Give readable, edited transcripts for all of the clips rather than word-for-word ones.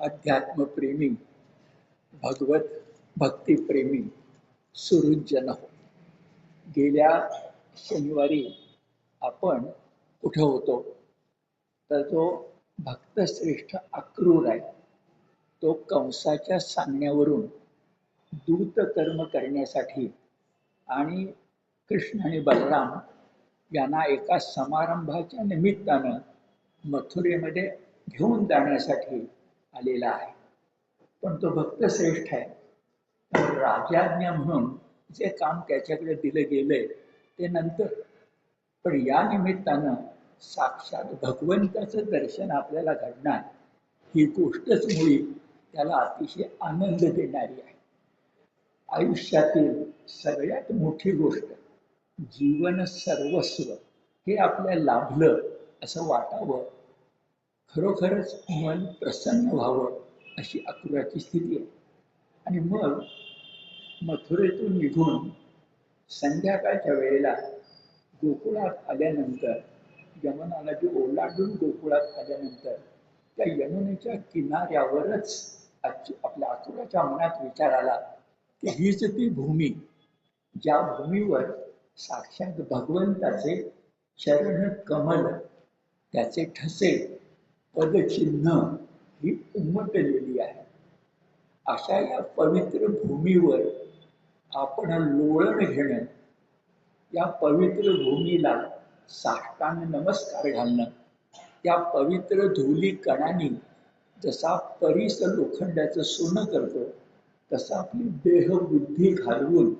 अध्यात्मप्रेमी, भगवत भक्तिप्रेमी सुहृदजन हो. गेल्या शनिवारी आपण कुठे होतो तर जो भक्तश्रेष्ठ अक्रूर आहे तो कंसाच्या सांगण्यावरून दूत कर्म करण्यासाठी आणि कृष्ण आणि बलराम यांना एका समारंभाच्या निमित्तानं मथुरेमध्ये घेऊन जाण्यासाठी आलेला आहे. पण तो भक्तश्रेष्ठ आहे. तर राजाज्ञा म्हणून जे काम त्याच्याकडे दिलं गेलंय ते नंतर, पण या निमित्तानं साक्षात भगवंताचं दर्शन आपल्याला घडणार ही गोष्टच मुळी त्याला अतिशय आनंद देणारी आहे. आयुष्यातील सगळ्यात मोठी गोष्ट जीवन सर्वस्व हे आपल्याला लाभलं असं वाटावं, खरोखरच मन प्रसन्न व्हावं अशी अक्रूराची स्थिती आहे. आणि मग मथुरेतून निघून संध्याकाळच्या वेळेला गोकुळात आल्यानंतर, यमुना नदी ओलांडून गोकुळात आल्यानंतर त्या यमुनेच्या किनाऱ्यावरच आपल्या अक्रूराच्या मनात विचार आला की हीच ती भूमी ज्या भूमीवर साक्षात भगवंताचे चरण कमल, त्याचे ठसे, पदचिन्ह ही उमटलेली आहे. अशा या पवित्र भूमीवर आपण लोळण घेणं, या पवित्र भूमीला साष्टांग नमस्कार घालणं, त्या पवित्र धुली कणांनी जसा परीस लोखंडाचं सोनं करतो तसा आपली देहबुद्धी घालवून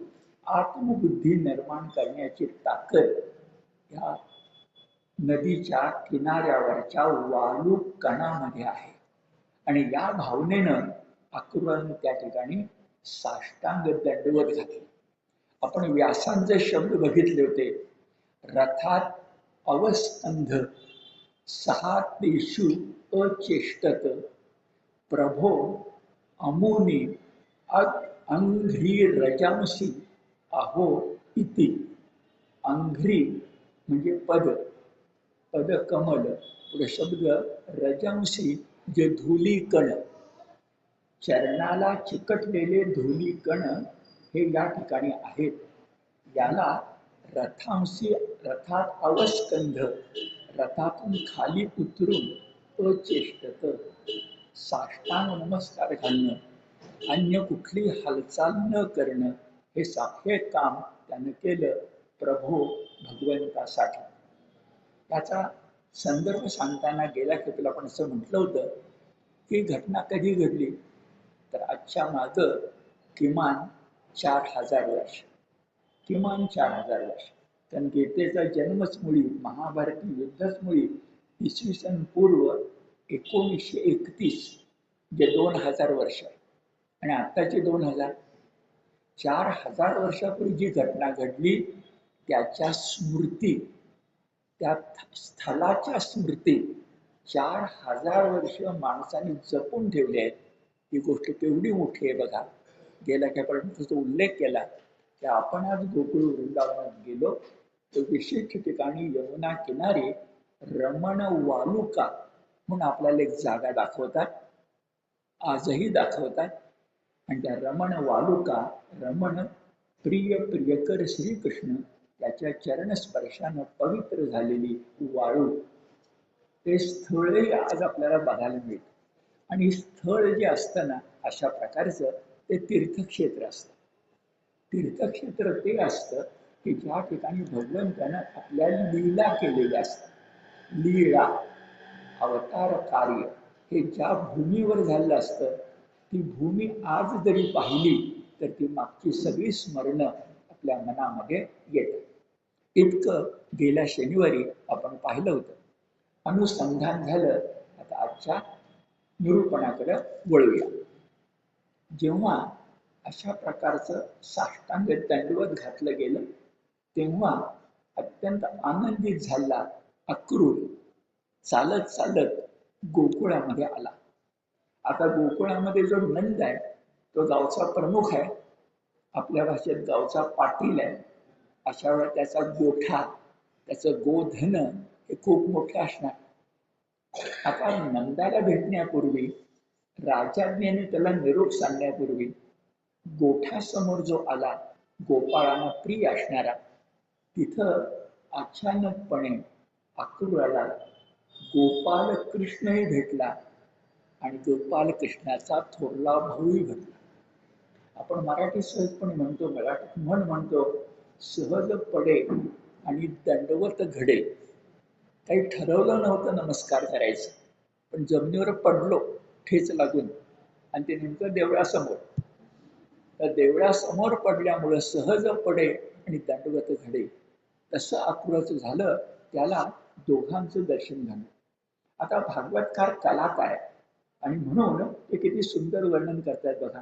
आत्मबुद्धी निर्माण करण्याची ताकद या नदीच्या किनाऱ्यावरच्या वालू कणामध्ये आहे. आणि या भावनेनं अक्रूरानं त्या ठिकाणी साष्टांग दंडवत घातले. आपण व्यासांचे शब्द बघितले होते, रथात अवस्कंध सहा तेषु अचेष्टत प्रभो अमुनी अंघ्री रजांसी अहो इति. अंघ्री म्हणजे पद, पदकमल, पुढे शब्द रजांसी जे धूलिकण, चरणाला चिकटलेले धूलिकण हे या ठिकाणी आहेत. याला रथांशी, रथात अवस्कंध, रथातून खाली उतरून अचेष्टत साष्टांग नमस्कार घालणं, अन्य कुठली हालचाल न करणं, हे काम त्यानं केलं प्रभो भगवंतासाठी. त्याचा संदर्भ सांगताना गेल्या खेपेला आपण असं म्हटलं होतं की घटना कधी घडली तर आजच्या मागं किमान 4000 वर्ष, किमान 4000 वर्ष. कारण गीतेचा जन्मच मुळी, महाभारती युद्धच मुळी इसवी सन पूर्व 1931 जे 2000 वर्ष आहे. आणि आत्ताचे 2000, 4000 वर्षापूर्वी जी घटना घडली त्याच्या स्मृती, त्या स्थलाच्या स्मृती 4000 वर्ष माणसाने जपून ठेवले आहेत. ही गोष्ट केवढी मोठी आहे बघा. गेल्या खेळापर्यंत उल्लेख केला की आपण आज गोकुळ वृंदावनात गेलो तर विशिष्ट ठिकाणी यमुना किनारी रमण वालुका म्हणून आपल्याला एक जागा दाखवतात, आजही दाखवतात. आणि त्या रमण वालुका, रमण प्रिय प्रियकर श्रीकृष्ण त्याच्या चरणस्पर्शानं पवित्र झालेली वाळू, ते स्थळही आज आपल्याला बघायला मिळतं. आणि स्थळ जे असतं ना अशा प्रकारचं ते तीर्थक्षेत्र असतं. तीर्थक्षेत्र ते असतं की ज्या ठिकाणी भगवंतानं आपल्या लीला केलेल्या असतात. लीला, अवतार कार्य हे ज्या भूमीवर झालेलं असतं ती भूमी आज जरी पाहिली तर ती मागची सगळी स्मरणं आपल्या मनामध्ये येतात. इतकं गेल्या शनिवारी आपण पाहिलं होतं. अनुसंधान झालं. आता आजच्या निरूपणाकडे वळूया. जेव्हा अशा प्रकारचं साष्टांग दंडवत घातलं गेलं तेव्हा अत्यंत आनंदित झाला अक्रूर चालत चालत गोकुळामध्ये आला. आता गोकुळामध्ये जो नंद आहे तो गावचा प्रमुख आहे, आपल्या भाषेत गावचा पाटील आहे. अशा वेळेला त्याचा गोठा, त्याचं गोधन हे खूप मोठं असणार. आता नंदाला भेटण्यापूर्वी राजाज्ञेने त्याला निरोप सांगण्यापूर्वी गोठ्यासमोर जो आला, गोपाळांना प्रिय असणारा, तिथं अचानकपणे अक्रूराला गोपाल कृष्णही भेटला आणि गोपाल कृष्णाचा थोरला भाऊही भेटला. आपण मराठी सहजपणे म्हणतो, मराठीत म्हण म्हणतो, सहज पडे आणि दंडवत घडे. काही ठरवलं नव्हतं नमस्कार करायचं, पण जमिनीवर पडलो ठेच लागून, आणि ते नेमकं देवळासमोर. तर देवळासमोर पडल्यामुळं सहज पडे आणि दंडवत घडे, तसं अक्रूराचं झालं. त्याला दोघांचं दर्शन झालं. आता भागवतकार कलाकार आणि म्हणून ते किती सुंदर वर्णन करतात बघा.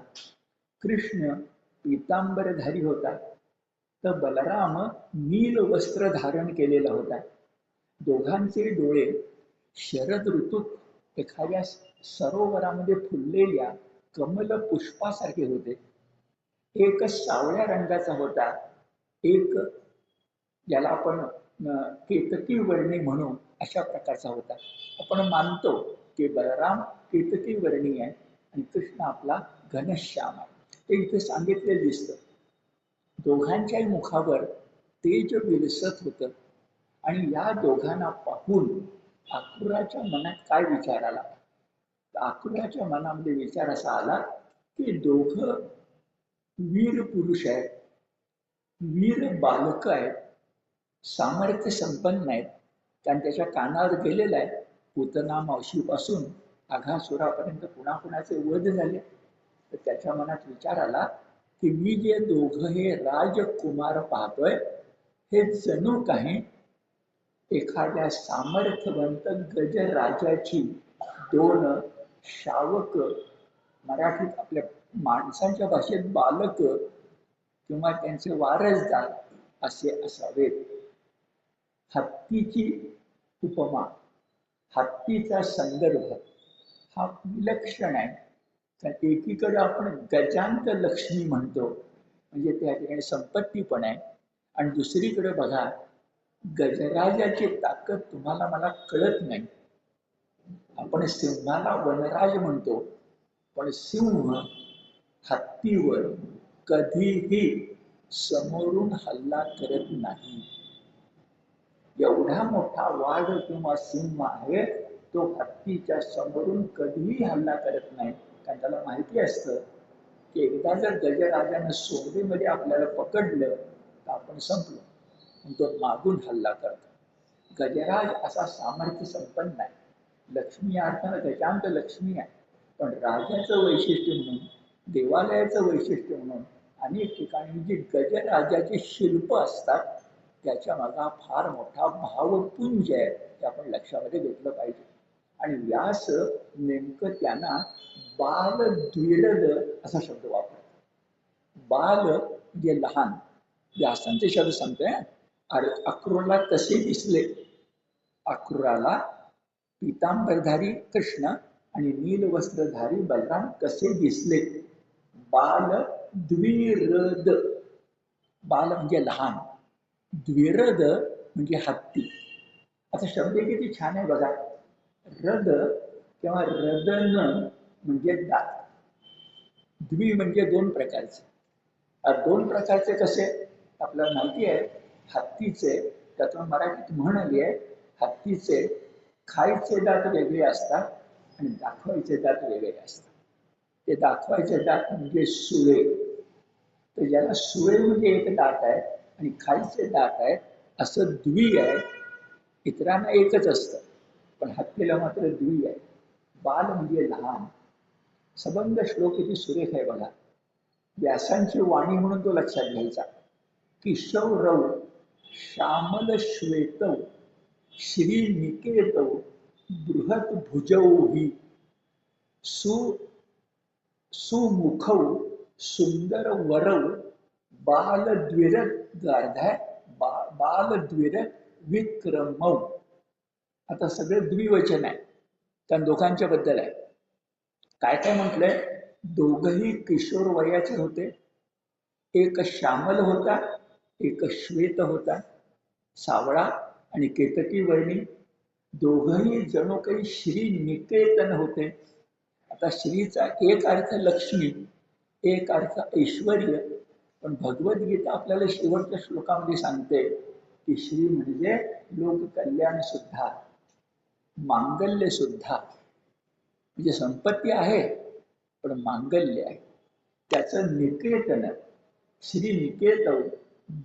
कृष्ण पीतांबरधारी होता, तर बलराम नील वस्त्र धारण केलेला होता. दोघांचे डोळे शरद ऋतूत एखाद्या सरोवरामध्ये फुललेल्या कमल पुष्पासारखे होते. एक सावळ्या रंगाचा होता, एक ज्याला आपण केतकी वर्णी म्हणू अशा प्रकारचा होता. आपण मानतो की बलराम केतकी वर्णी आहे आणि कृष्ण आपला घनश्याम आहे. ते इथे सांगितले दिसतं. दोघांच्याही मुखावर तेज विलसत होतं. आणि या दोघांना पाहून अक्रूराच्या मनात काय विचार आला? अक्रूराच्या मनामध्ये विचार असा आला की दोघं वीर पुरुष आहेत, वीर बालक आहेत, सामर्थ्य संपन्न आहेत. कारण त्याच्या कानावर गेलेलं आहे, पूतना मावशीपासून अघासुरापर्यंत कुणाकुणाचे वध झाले. तर त्याच्या मनात विचार आला की मी जे दोघं हे राजकुमार पाहतोय, हे जणू काही एखाद्या सामर्थ्यवंत गजराजाची दोन शावक, मराठीत आपल्या माणसांच्या भाषेत बालक किंवा त्यांचे वारसदार असे असावेत. हत्तीची उपमा, हत्तीचा संदर्भ हा विलक्षण आहे. तर एकीकडे आपण गजांत लक्ष्मी म्हणतो, म्हणजे त्या ठिकाणी संपत्ती पण आहे, आणि दुसरीकडे बघा गजराजाची ताकद तुम्हाला मला कळत नाही. आपण सिंहाला वनराज म्हणतो, पण सिंह हत्तीवर कधीही समोरून हल्ला करत नाही. एवढा मोठा वाघ किंवा सिंह आहे, तो हत्तीच्या समोरून कधीही हल्ला करत नाही. कारण त्याला माहिती असतं की एकदा जर गजराजानं सोंगडीमध्ये आपल्याला पकडलं तर आपण संपलो, आणि तो मागून हल्ला करतो. गजराज असा सामर्थ्य संपन्न आहे. लक्ष्मी अर्थानं गजांत लक्ष्मी आहे, पण राजाचं वैशिष्ट्य म्हणून, देवालयाचं वैशिष्ट्य म्हणून अनेक ठिकाणी जी गजराजाची शिल्प असतात त्याच्या मागा फार मोठा भावपुंज आहे, ते आपण लक्षामध्ये घेतलं पाहिजे. आणि व्यास नेमकं त्यांना बालद्विरद असा शब्द वापरतो. बाल म्हणजे लहान. व्यासांचे शब्द सांगतोय. अक्रूरला कसे दिसले? अक्रूराला पीतांबरधारी कृष्ण आणि नीलवस्त्रधारी बलराम कसे दिसले? बाल द्विरद. बाल म्हणजे लहान, द्विरद म्हणजे हत्ती. आता शब्द किती छान आहे बघा. रद किंवा रदन म्हणजे दात. द्वि म्हणजे दोन प्रकारचे. दोन प्रकारचे कसे? आपल्याला माहिती आहे हत्तीचे, त्यातून मराठीत म्हण आली आहे, हत्तीचे खायचे दात वेगळे असतात आणि दाखवायचे दात वेगळे असतात. ते दाखवायचे दात म्हणजे सुळे. तर ज्याला सुळे म्हणजे एक दात आहे आणि खायचे दात आहेत, असं द्वि आहे. इतरांना एकच असतं, पण हत्तीला मात्र द्वि आहे. बाल म्हणजे लहान. सबंध श्लोक किती सुरेख आहे बघा. व्यासांची वाणी म्हणून तो लक्षात घ्यायचा. किशोरौ श्यामल श्वेतौ श्रीनिकेतौ बृहत भुजौ हि सुमुखौ सुंदर वरौ बालद्विरद गार्धाय बालद्विरद विक्रमौ. आता सगळे द्विवचन आहे, कारण दोघांच्या बद्दल आहे. काय काय म्हटलंय? दोघही किशोर वयाचे होते. एक श्यामल होता, एक श्वेत होता, सावळा आणि केतकी वर्णी. दोघही जणू काही श्री निकेतन होते. आता श्रीचा एक अर्थ लक्ष्मी, एक अर्थ ऐश्वर्य, पण भगवद्गीता आपल्याला शेवटच्या श्लोकामध्ये सांगते की श्री म्हणजे लोककल्याण सुद्धा, मांगल्य सुद्धा. म्हणजे संपत्ती आहे पण मांगल्य आहे. त्याचं निकेतन, श्री निकेतव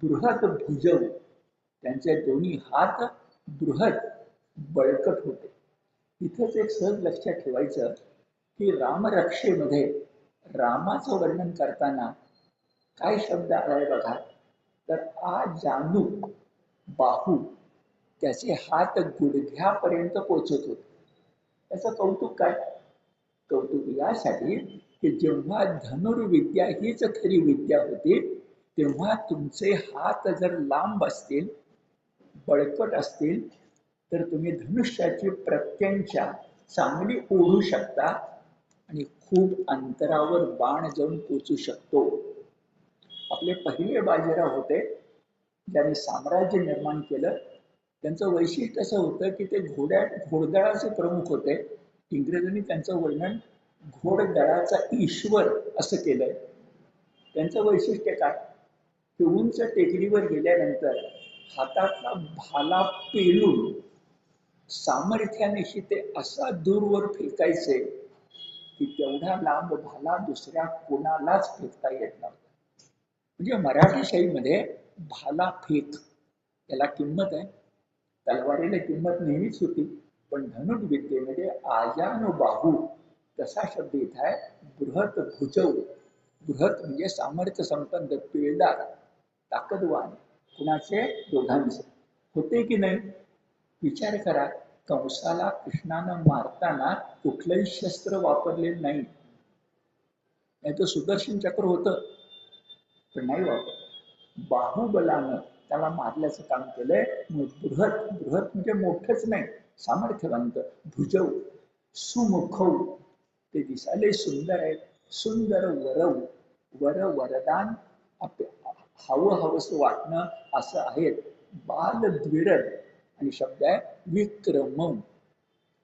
बृहत भुजव, त्यांचे दोन्ही हात बृहत बळकट होते. इथंच एक सहज लक्षात ठेवायचं की रामरक्षेमध्ये रामाचं वर्णन करताना काय शब्द आलाय बघा, तर आ जानू बाहू, त्याचे हात गुडघ्यापर्यंत पोचत होते. त्याचं कौतुक काय? कौतुक यासाठी की जेव्हा धनुर्विद्या हीच खरी विद्या होती, तेव्हा तुमचे हात जर लांब असतील, बळकट असतील, तर तुम्ही धनुष्याची प्रत्यंचा चांगली ओढू शकता आणि खूप अंतरावर बाण जाऊन पोचू शकतो. आपले पहिले बाजीराव होते ज्यांनी साम्राज्य निर्माण केलं. त्यांचं वैशिष्ट्य असं होतं की ते घोडदळाचे प्रमुख होते. इंग्रजांनी त्यांचं वर्णन घोडदळाचा ईश्वर असं केलंय. त्यांचं वैशिष्ट्य काय की उंच टेकडीवर गेल्यानंतर हातातला भाला पेलून सामर्थ्यानेशी ते असा दूरवर फेकायचे की तेवढा लांब भाला दुसऱ्या कोणालाच फेकता येत नव्हता. म्हणजे मराठी शाहीमध्ये भाला फेक याला किंमत आहे. तलवारीला किंमत नेहमीच होती, पण धनुर्विद्येमध्ये आजानुबाहू तसा शब्द इथं आहे. बृहत भुजव, बृहत म्हणजे सामर्थ्य संपन्न, पिळदार, ताकदवान. कुणाचे? दोघांचे. होते की नाही? विचार करा, कंसाला कृष्णानं मारताना कुठलंही शस्त्र वापरलेलं नाही. तो सुदर्शन चक्र होतं पण नाही वापर. बाहुबलानं त्याला मारल्याचं काम केलंय. बृहत, बृहत म्हणजे मोठंच नाही, सामर्थ्यवंत. भुजव, सुमुखौ, ते दिसायला सुंदर आहेत. सुंदर वरव, वर वरदान, हवं हवंस वाटणं असं आहेत. बाल द्विरद, आणि शब्द आहे विक्रम.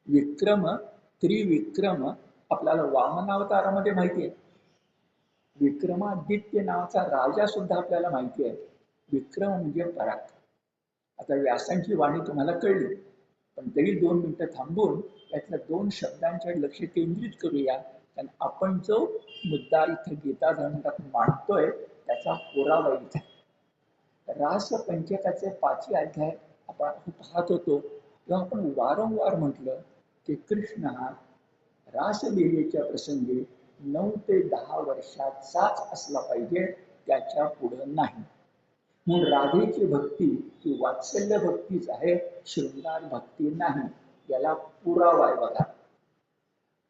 विक्रम, त्रिविक्रम आपल्याला वामनावतारामध्ये माहिती आहे. विक्रमादित्य नावाचा राजा सुद्धा आपल्याला माहिती आहे. विक्रम म्हणजे पराक्रम. आता व्यासांची वाणी तुम्हाला कळली, पण तरी 2 मिनिटं थांबून यातल्या 2 शब्दांच्या लक्ष केंद्रित करूया. कारण आपण जो मुद्दा इथे गीता धर्मात मांडतोय त्याचा पुरावा इथे. रास पंचकाचे 5 अध्याय आपण पाहत होतो तेव्हा आपण वारंवार म्हटलं की कृष्ण हा रासलीलेच्या प्रसंगी 9 ते 10 वर्षाचाच असला पाहिजे, त्याच्या पुढे नाही. म्हणून राधेची भक्ती ही वात्सल्य भक्तीच आहे, शृंगार भक्ती नाही. याला पुरावा आहे बघा.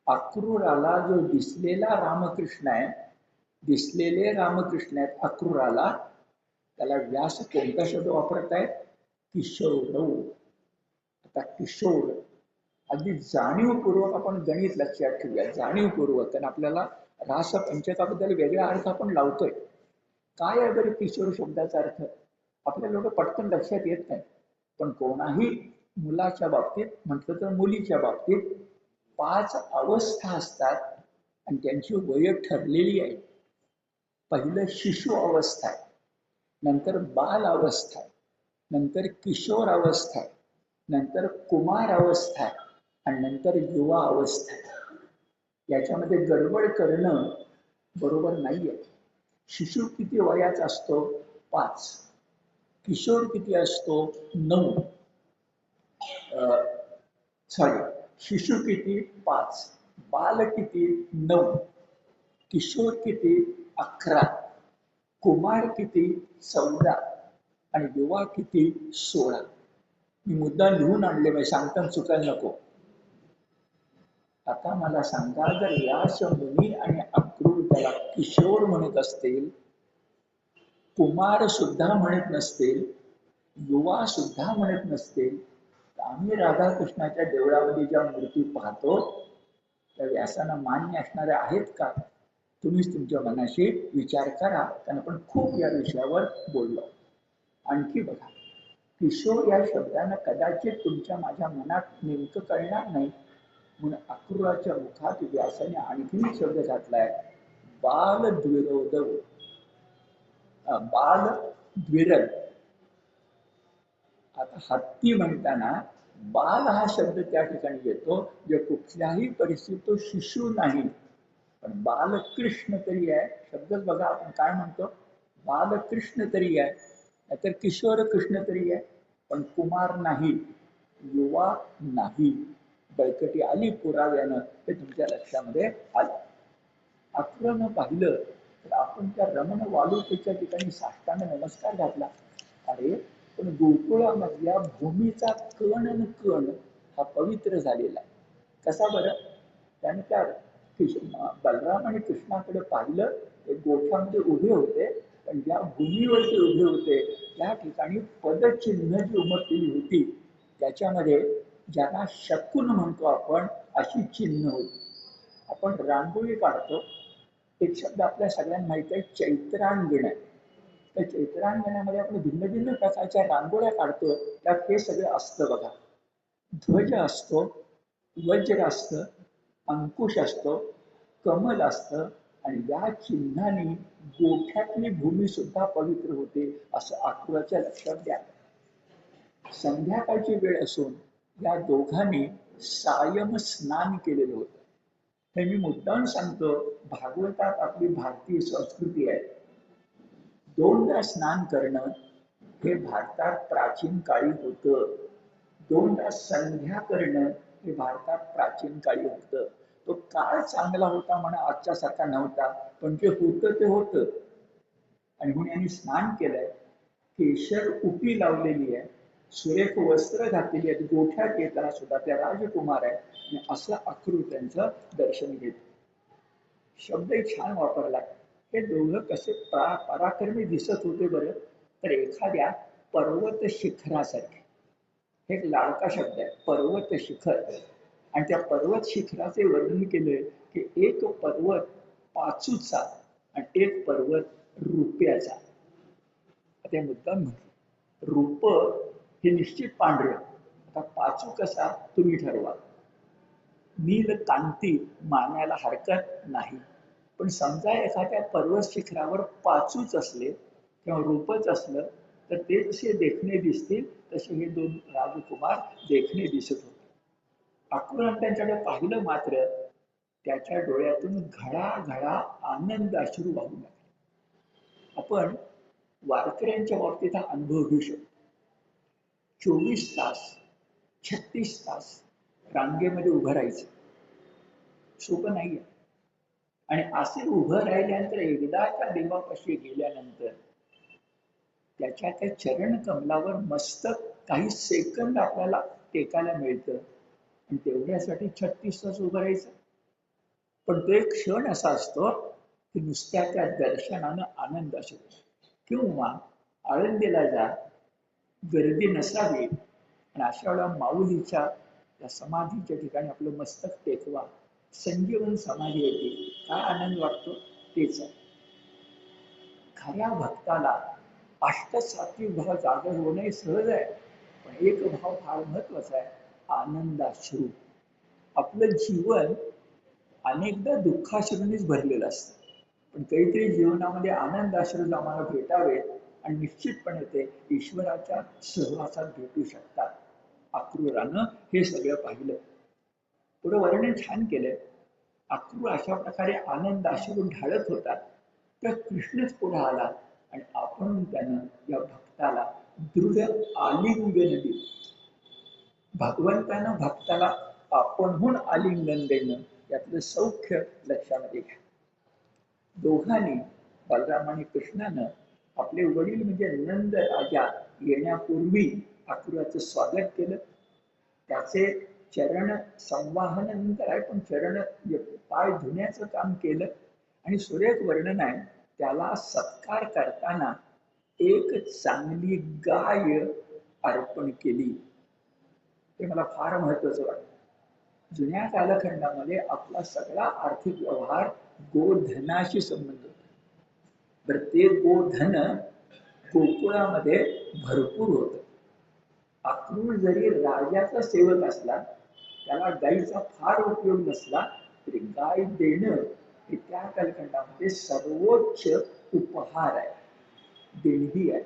अक्रूराला जो दिसलेला रामकृष्ण आहे, दिसलेले रामकृष्ण आहेत अक्रूराला, त्याला व्यास कोणता शब्द वापरतायत? किशोर. आता किशोर अगदी जाणीवपूर्वक आपण गणित लक्षात ठेवूया, जाणीवपूर्वक. कारण आपल्याला रास पंचकाबद्दल वेगळा अर्थ आपण लावतोय. काय आहे बरे किशोर शब्दाचा अर्थ? आपल्याला एवढं पटकन लक्षात येत नाही. पण कोणाही मुलाच्या बाबतीत म्हटलं तर मुलीच्या बाबतीत 5 अवस्था असतात आणि त्यांची वय ठरलेली आहे. पहिलं शिशु अवस्था आहे, नंतर बाल अवस्था आहे, नंतर किशोर अवस्था आहे, नंतर कुमार अवस्था आहे आणि नंतर युवा अवस्था आहे. याच्यामध्ये गडबड करणं बरोबर नाहीये. शिशु किती वयाचा असतो? 5. किशोर किती असतो? 9. शिशु किती? 5. बाल किती? 9. किशोर किती? 11. कुमार किती? 14. आणि युवा किती? 16. मी मुद्दा लिहून आणले पाहिजे, सांगताना चुकायला नको. आता मला सांगा, जर व्यास मुनी आणि अक्रूर त्याला किशोर म्हणत असतील, कुमार सुद्धा म्हणत नसतील, युवा सुद्धा म्हणत नसतील, तर आम्ही राधाकृष्णाच्या देवळामध्ये ज्या मूर्ती पाहतो त्या व्यासांना मान्य असणाऱ्या आहेत का? तुम्हीच तुमच्या मनाशी विचार करा. कारण आपण खूप या विषयावर बोललो. आणखी बघा, किशोर या शब्दानं कदाचित तुमच्या माझ्या मनात नेमकं कळणार नाही, म्हणून अक्रूराच्या मुखात व्यासाने आणखीन एक शब्द घातलाय, बाल द्विरोध, बाल द्विरद. आता हत्ती म्हणताना बाल हा शब्द त्या ठिकाणी येतो, जे कुठल्याही परिस्थितीत तो शिशु नाही. पण बालकृष्ण तरी आहे, शब्दच बघा आपण काय म्हणतो, बालकृष्ण तरी आहे, नाहीतर किशोर कृष्ण तरी आहे, पण कुमार नाही, युवा नाही. बळकटी आली पुराव्यानं हे तुमच्या लक्षामध्ये आलं. अक्रूरानं पाहिलं तर आपण त्या रमण वालुकेच्या ठिकाणी साष्टांग नमस्कार घातला. अरे पण गोकुळामधल्या भूमीचा कण न कण हा पवित्र झालेला आहे. कसा बरं? त्याने त्या बलराम आणि कृष्णाकडे पाहिलं, ते गोठ्यामध्ये उभे होते, पण ज्या भूमीवरती उभे होते त्या ठिकाणी पदचिन्ह जी उमटलेली होती, त्याच्यामध्ये ज्यांना शकुन म्हणतो आपण अशी चिन्ह होती. आपण रांगोळी काढतो, एक शब्द आपल्या सगळ्यांना माहित आहे, चैत्रांगण. त्या चैत्रांगणामध्ये आपण भिन्न भिन्न प्रकारच्या रांगोळ्या काढतो, त्यात हे सगळं असतं बघा. ध्वज असतो, वज्र असतं, अंकुश असतो, कमल असतं, आणि या चिन्हाने गोठ्यातली भूमी सुद्धा पवित्र होते असं अक्रूराच्या लक्षात द्या. संध्याकाळची वेळ असून या दोघांनी सायम स्नान केलेलं होतं. हे मी मुद्दाम सांगतो, भागवतात आपली भारतीय संस्कृती आहे. दोनदा स्नान करणं हे भारतात प्राचीन काळी होतं. दोनदा संध्या करणं हे भारतात प्राचीन काळी होतं. तो काळ चांगला होता म्हणा, आजच्या सारखा नव्हता, पण जे होतं ते होतं. आणि म्हणून यांनी स्नान केलंय, केशर उपी लावलेली आहे, सुरेख वस्त्र घातलेली आहेत, गोठ्यात येताना सुद्धा त्या राजकुमार आहे, आणि असं अक्रूर त्यांचं दर्शन घेत. शब्दही छान वापरला. हे दोघं कसे पराक्रमी दिसत होते बरं, तर एखाद्या पर्वत शिखरासारखे. हे एक लाडका शब्द आहे, पर्वत शिखर. आणि त्या पर्वत शिखराचे वर्णन केले की एक पर्वत पाचूचा आणि एक पर्वत रुपयाचा. आता मुद्दाम म्हटलं, रूप हे निश्चित पांढरं, आता पाचू कसा तुम्ही ठरवा. नील कांती मानायला हरकत नाही, पण समजा एखाद्या पर्वत शिखरावर पाचूच असले किंवा रूपच असलं, तर ते जसे देखणे दिसतील तसे हे दोन राजकुमार देखणे दिसत होते. अक्रूराने त्यांच्याकडे पाहिलं, मात्र त्याच्या डोळ्यातून घळाघळा आनंद अश्रू वाहू लागले. आपण वारकऱ्यांच्या बाबतीत हा अनुभव घेऊ शकतो. 24 तास 36 तास रांगेमध्ये उभं राहायचं सोपं नाहीये. आणि असे उभं राहिल्यानंतर एकदा त्या देवापाशी गेल्यानंतर त्याच्या त्या चरण कमलावर मस्तक काही सेकंद आपल्याला टेकायला मिळतं, आणि तेवढ्यासाठी 36 तास उभं राहायचं. पण तो एक क्षण असा असतो की नुसत्या त्या दर्शनानं आनंद असतो. किंवा आळंदीला जा, गर्दी नसावी, आणि अशा वेळेला माऊलीच्या त्या समाधीच्या ठिकाणी आपलं मस्तक टेकवा, संजीवन समाधी येते, काय आनंद वाटतो तेच आहे. खऱ्या भक्ताला अष्टसात्विक भाव जागर होणे सहज आहे, पण एक भाव फार महत्वाचा आहे, आनंदाश्रू. आपलं जीवन अनेकदा दुःखाश्रूंनीच भरलेलं असतं, पण काहीतरी जीवनामध्ये आनंदाश्रू आम्हाला भेटावेत, आणि निश्चितपणे ते ईश्वराच्या सहवासात भेटू शकतात. अक्रूरानं हे सगळं पाहिलं. पुढे वर्णन छान केलंय. अक्रूर अशा प्रकारे आनंदाश्रू ढाळत होता, तर कृष्णच पुढे आला आणि आपण त्यानं या भक्ताला दृढ आलिंगन दिलं. भगवंतानं भक्ताला आपणहून आलिंगन देणं, यातलं सौख्य लक्षामध्ये घ्या. दोघांनी, बलराम आणि कृष्णानं, आपले वडील म्हणजे नंद राजा येण्यापूर्वी अक्रूराचं स्वागत केलं. त्याचे चरण संवाहनानंतर आहे, पण चरण पाय धुण्याचं काम केलं. आणि सुरेख वर्णन आहे, त्याला सत्कार करताना एक चांगली गाय अर्पण केली. ते मला फार महत्वाचं वाटतं. जुन्या कालखंडामध्ये आपला सगळा आर्थिक व्यवहार गोधनाशी संबंध होता. तर ते गोधन गोकुळामध्ये भरपूर होतं. अक्रूर जरी राजाचा सेवक असला त्याला गायीचा फार उपयोग नसला तरी गाय देणं हे त्या कालखंडामध्ये सर्वोच्च उपहार आहे, देणगी आहे,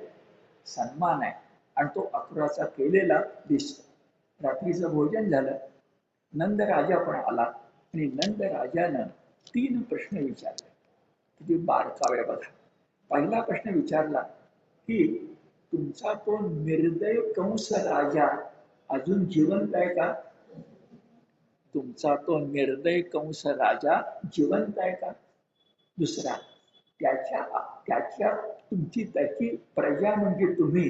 सन्मान आहे. आणि तो अक्रूराचा केलेला दिसतो. रात्रीचं भोजन झालं, नंद राजा पण आला आणि नंद राजानं 3 प्रश्न विचारले. किती बारकावे बघा. पहिला प्रश्न विचारला की तुमचा तो निर्दय कंस राजा अजून जिवंत आहे का? तुमचा तो निर्दय कंस राजा जिवंत आहे का? दुसरा, त्याच्या त्याच्या तुमची त्याची प्रजा म्हणजे तुम्ही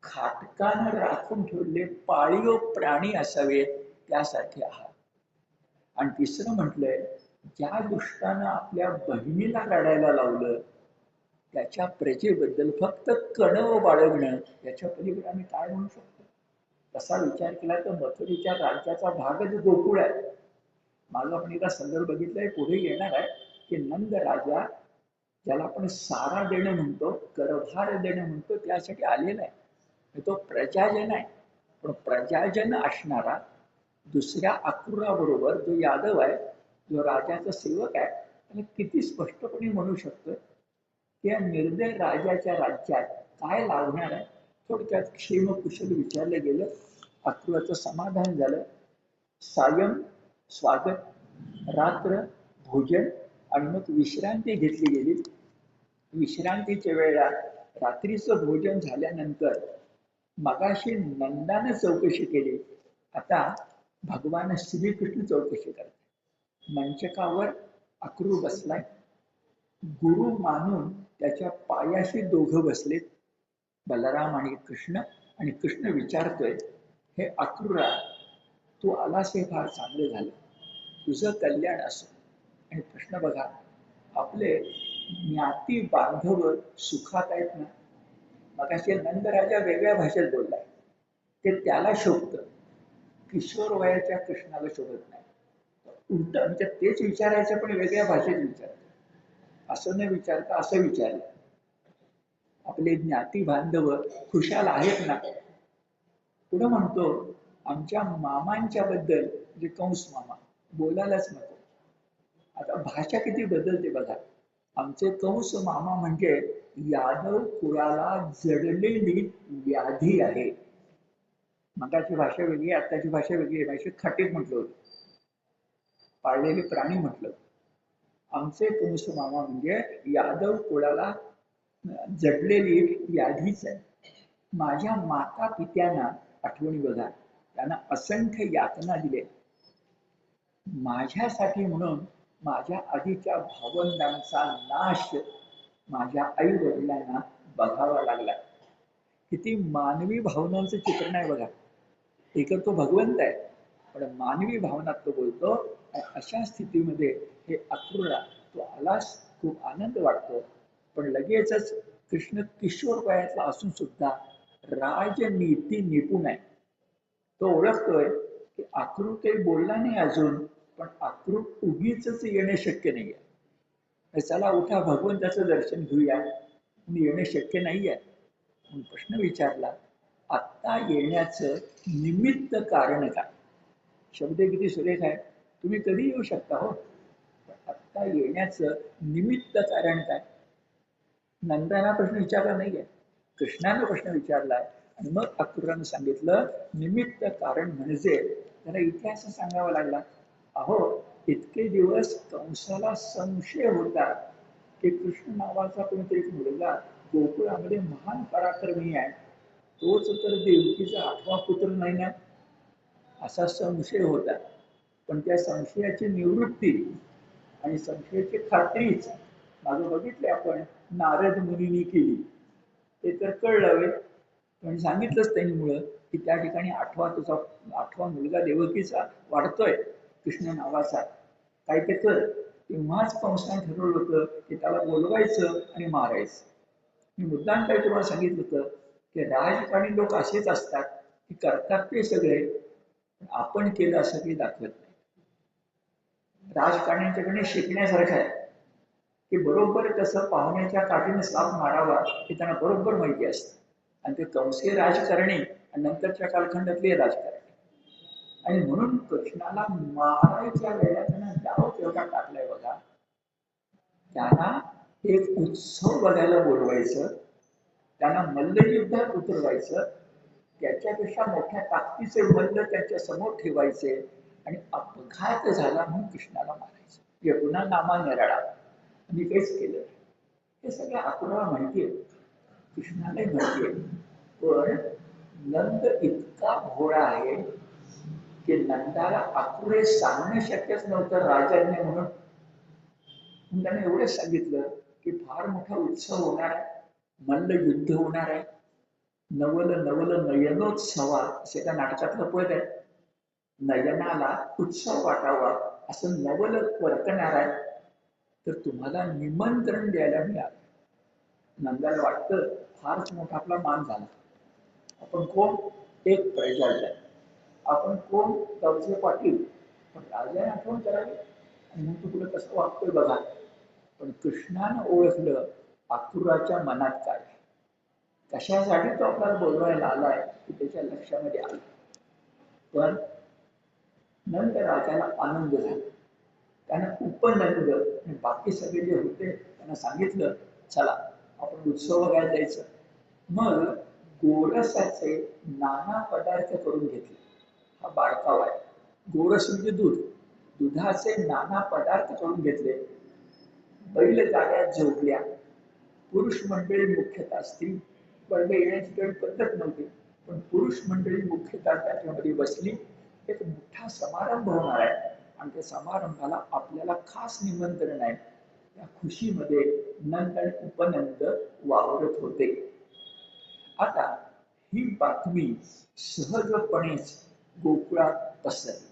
खाटकानं राखून ठेवले पाळीव प्राणी असावेत त्यासाठी आहात. आणि तिसरं म्हटलंय, ज्या दुष्टानं आपल्या बहिणीला रडायला लावलं त्याच्या प्रजेबद्दल फक्त कणव बाळगणं याच्या पलीकडे आम्ही काय म्हणू शकतो? तसा विचार केला तर मथुरेच्या राज्याचा भागच गोकुळ आहे. माझा पण एका संदर्भ बघितलाय, पुढे येणार आहे की नंद राजा ज्याला आपण सारा देणं म्हणतो, करभार देणं म्हणतो, त्यासाठी आलेला आहे. तो प्रजाजन आहे, पण प्रजाजन असणारा दुसऱ्या अक्रूराबरोबर जो यादव आहे, जो राजाचा सेवक आहे, त्याला किती स्पष्टपणे म्हणू शकतोय की या निर्दय राजाच्या राज्यात काय लावणार आहे. थोडक्यात क्षेमकुशल विचारलं गेलं, अक्रूराचं समाधान झालं. सायं स्वागत, रात्र भोजन आणि मग विश्रांती घेतली गेली. विश्रांतीच्या वेळेला रात्रीचं भोजन झाल्यानंतर मगाशी नंदाने चौकशी केली, आता भगवान श्रीकृष्ण चौकशी करतात. मंचकावर अक्रूर बसलाय, गुरु मानून त्याच्या पायाशी दोघं बसलेत, बलराम आणि कृष्ण. आणि कृष्ण विचारतोय, हे अक्रूरा, तू आलास हे फार चांगलं झालं, तुझं कल्याण असो. आणि प्रश्न बघा, आपले ज्ञाती बांधव सुखात आहेत ना? मगाशी नंदराजा वेगळ्या भाषेत बोललाय, ते त्याला शोभतं, किशोर वयाच्या कृष्णाला शोभत नाही. उलट म्हणजे तेच विचारायचं पण वेगळ्या भाषेत विचारतं. असं न विचारता असं विचारलं, आपले ज्ञाती बांधव खुशाल आहेत ना? पुढे म्हणतो, आमच्या मामांच्या बद्दल म्हणजे कंस मामा बोलायलाच नको. आता भाषा किती बदलते बघा. आमचे कंस मामा म्हणजे यादव कुळाला जडलेली व्याधी आहे. मगाची भाषा वेगळी, आताची भाषा वेगळी. भाषेत खाटीक म्हटलं होतं, पाळलेले प्राणी म्हटलं. आमचे कंस मामा म्हणजे यादव कुळाला जडलेली व्याधीच आहे. माझ्या माता पित्यांना आठवणी बघा, त्यांना असंख्य यातना दिले. माझ्यासाठी म्हणून माझ्या आधीच्या भावंडांचा नाश माझ्या आई वडिलांना बघावा लागला. किती मानवी भावनांचं चित्रण आहे बघा. एक तो भगवंत आहे, पण मानवी भावनात तो बोलतो. अशा स्थितीमध्ये हे अक्रूरा, तो आलास, खूप आनंद वाटतो. पण लगेचच कृष्ण किशोर वयातला असून सुद्धा राजनीती निपुण आहे. तो ओळखतोय की अक्रूर काही बोलला नाही अजून, पण अक्रूर उगीच येणे शक्य नाही आहे. चला उठा, भगवंताचं दर्शन घेऊया. येणं शक्य नाही आहे. प्रश्न विचारला, आत्ता येण्याचं निमित्त कारण काय? शब्द किती सुरेख आहे. तुम्ही कधी येऊ शकता हो, आत्ता येण्याचं निमित्त कारण काय? नंदाना प्रश्न विचारला नाहीये, कृष्णाने प्रश्न विचारलाय. आणि मग अक्रूरानं सांगितलं, निमित्त कारण म्हणजे त्याला इतिहास सांगावा लागला. अहो, इतके दिवस कंसाला संशय होता की कृष्ण नावाचा कोणतरी एक मुलगा गोकुळामध्ये महान पराक्रमी आहे, तोच तर देवकीचा 8वा पुत्र नाही ना, असा संशय होता. पण त्या संशयाची निवृत्ती आणि संशयाची खात्रीच मागं बघितले आपण नारद मुनींनी केली. ते तर कळलं, पण सांगितलंच त्यांनी मुळे की त्या ठिकाणी 8वा मुलगा देवकीचा वाढतोय कृष्ण नावाचा, काय ते कर. तेव्हाच कंसाने ठरवलं होतं की त्याला बोलवायचं आणि मारायचं. मी मुद्दाम काही तुम्हाला सांगितलं होतं की राजकारणी लोक असेच असतात की करतात ते सगळे, आपण केलं असं काही दाखवत नाही. राजकारण्यांच्याकडे शिकण्यासारखं आहे की बरोबर कसं पाहुण्याच्या काठीने साप मारावा हे त्यांना बरोबर माहिती असतं. आणि ते कंस राजकारणी आणि नंतरच्या कालखंडातले राजकारणी आणि म्हणून कृष्णाला मारायच्या वेळेला त्यांना डाव तेवढा टाकलाय बघा. त्यांना एक उत्सव बघायला बोलवायचं, त्यांना मल्लयुद्धात उतरवायचं, त्याच्यापेक्षा मोठ्या ताकदीचे मल्ल त्यांच्या समोर ठेवायचे आणि अपघात झाला म्हणून कृष्णाला मारायचं. हे पुन्हा नामा निराळा मी काहीच केलं. हे सगळं आपल्याला माहिती आहे, कृष्णालाही माहिती आहे. पण नंद इतका भोळा आहे की नंदाला अपुरे सांगणं शक्यच नव्हतं राजाज्ञा म्हणून. त्याने एवढंच सांगितलं की फार मोठा उत्सव होणार आहे, मल्ल युद्ध होणार आहे, नवल नवल नयनोत्सवा असे त्या नाटकातलं पद आहे. नयनाला उत्सव वाटावा असं नवल वर्तणार आहे, तर तुम्हाला निमंत्रण द्यायला मिळालं. नंदाला वाटतं फारच मोठा आपला मान झाला. आपण कोण? एक प्रजाजन. आपण कोण? गावचे पाटील. पण राजाने आठवण करावी आणि मग तू पुढे कसं वागतोय बघा. पण कृष्णानं ओळखलं अक्रूराच्या मनात काय, कशासाठी तो आपल्याला बोलवायला आलाय की त्याच्या लक्षामध्ये आलं. पण नंद राजाला आनंद झाला. त्यानं उपनंद आणि बाकी सगळे जे होते त्यांना सांगितलं, चला आपण उत्सव बघायला जायचं. मग गोरसाचे नाना पदार्थ करून घेतले. हा बारकाव आहे. गोरस म्हणजे दूध, दुधाचे नाना पदार्थ करून घेतले. बैलगाड्या जोडल्या. पुरुष मंडळी मुख्यतः असतील, वर्ग येण्याची काही पद्धत नव्हती, पण पुरुष मंडळी मुख्यतः त्याच्यामध्ये बसली. एक मोठा समारंभ होणार आहे आणि त्या समारंभाला आपल्याला खास निमंत्रण आहे. त्या खुशीमध्ये नंद आणि उपनंद वावरत होते. आता ही बातमी सहजपणेच गोकुळात पसरली.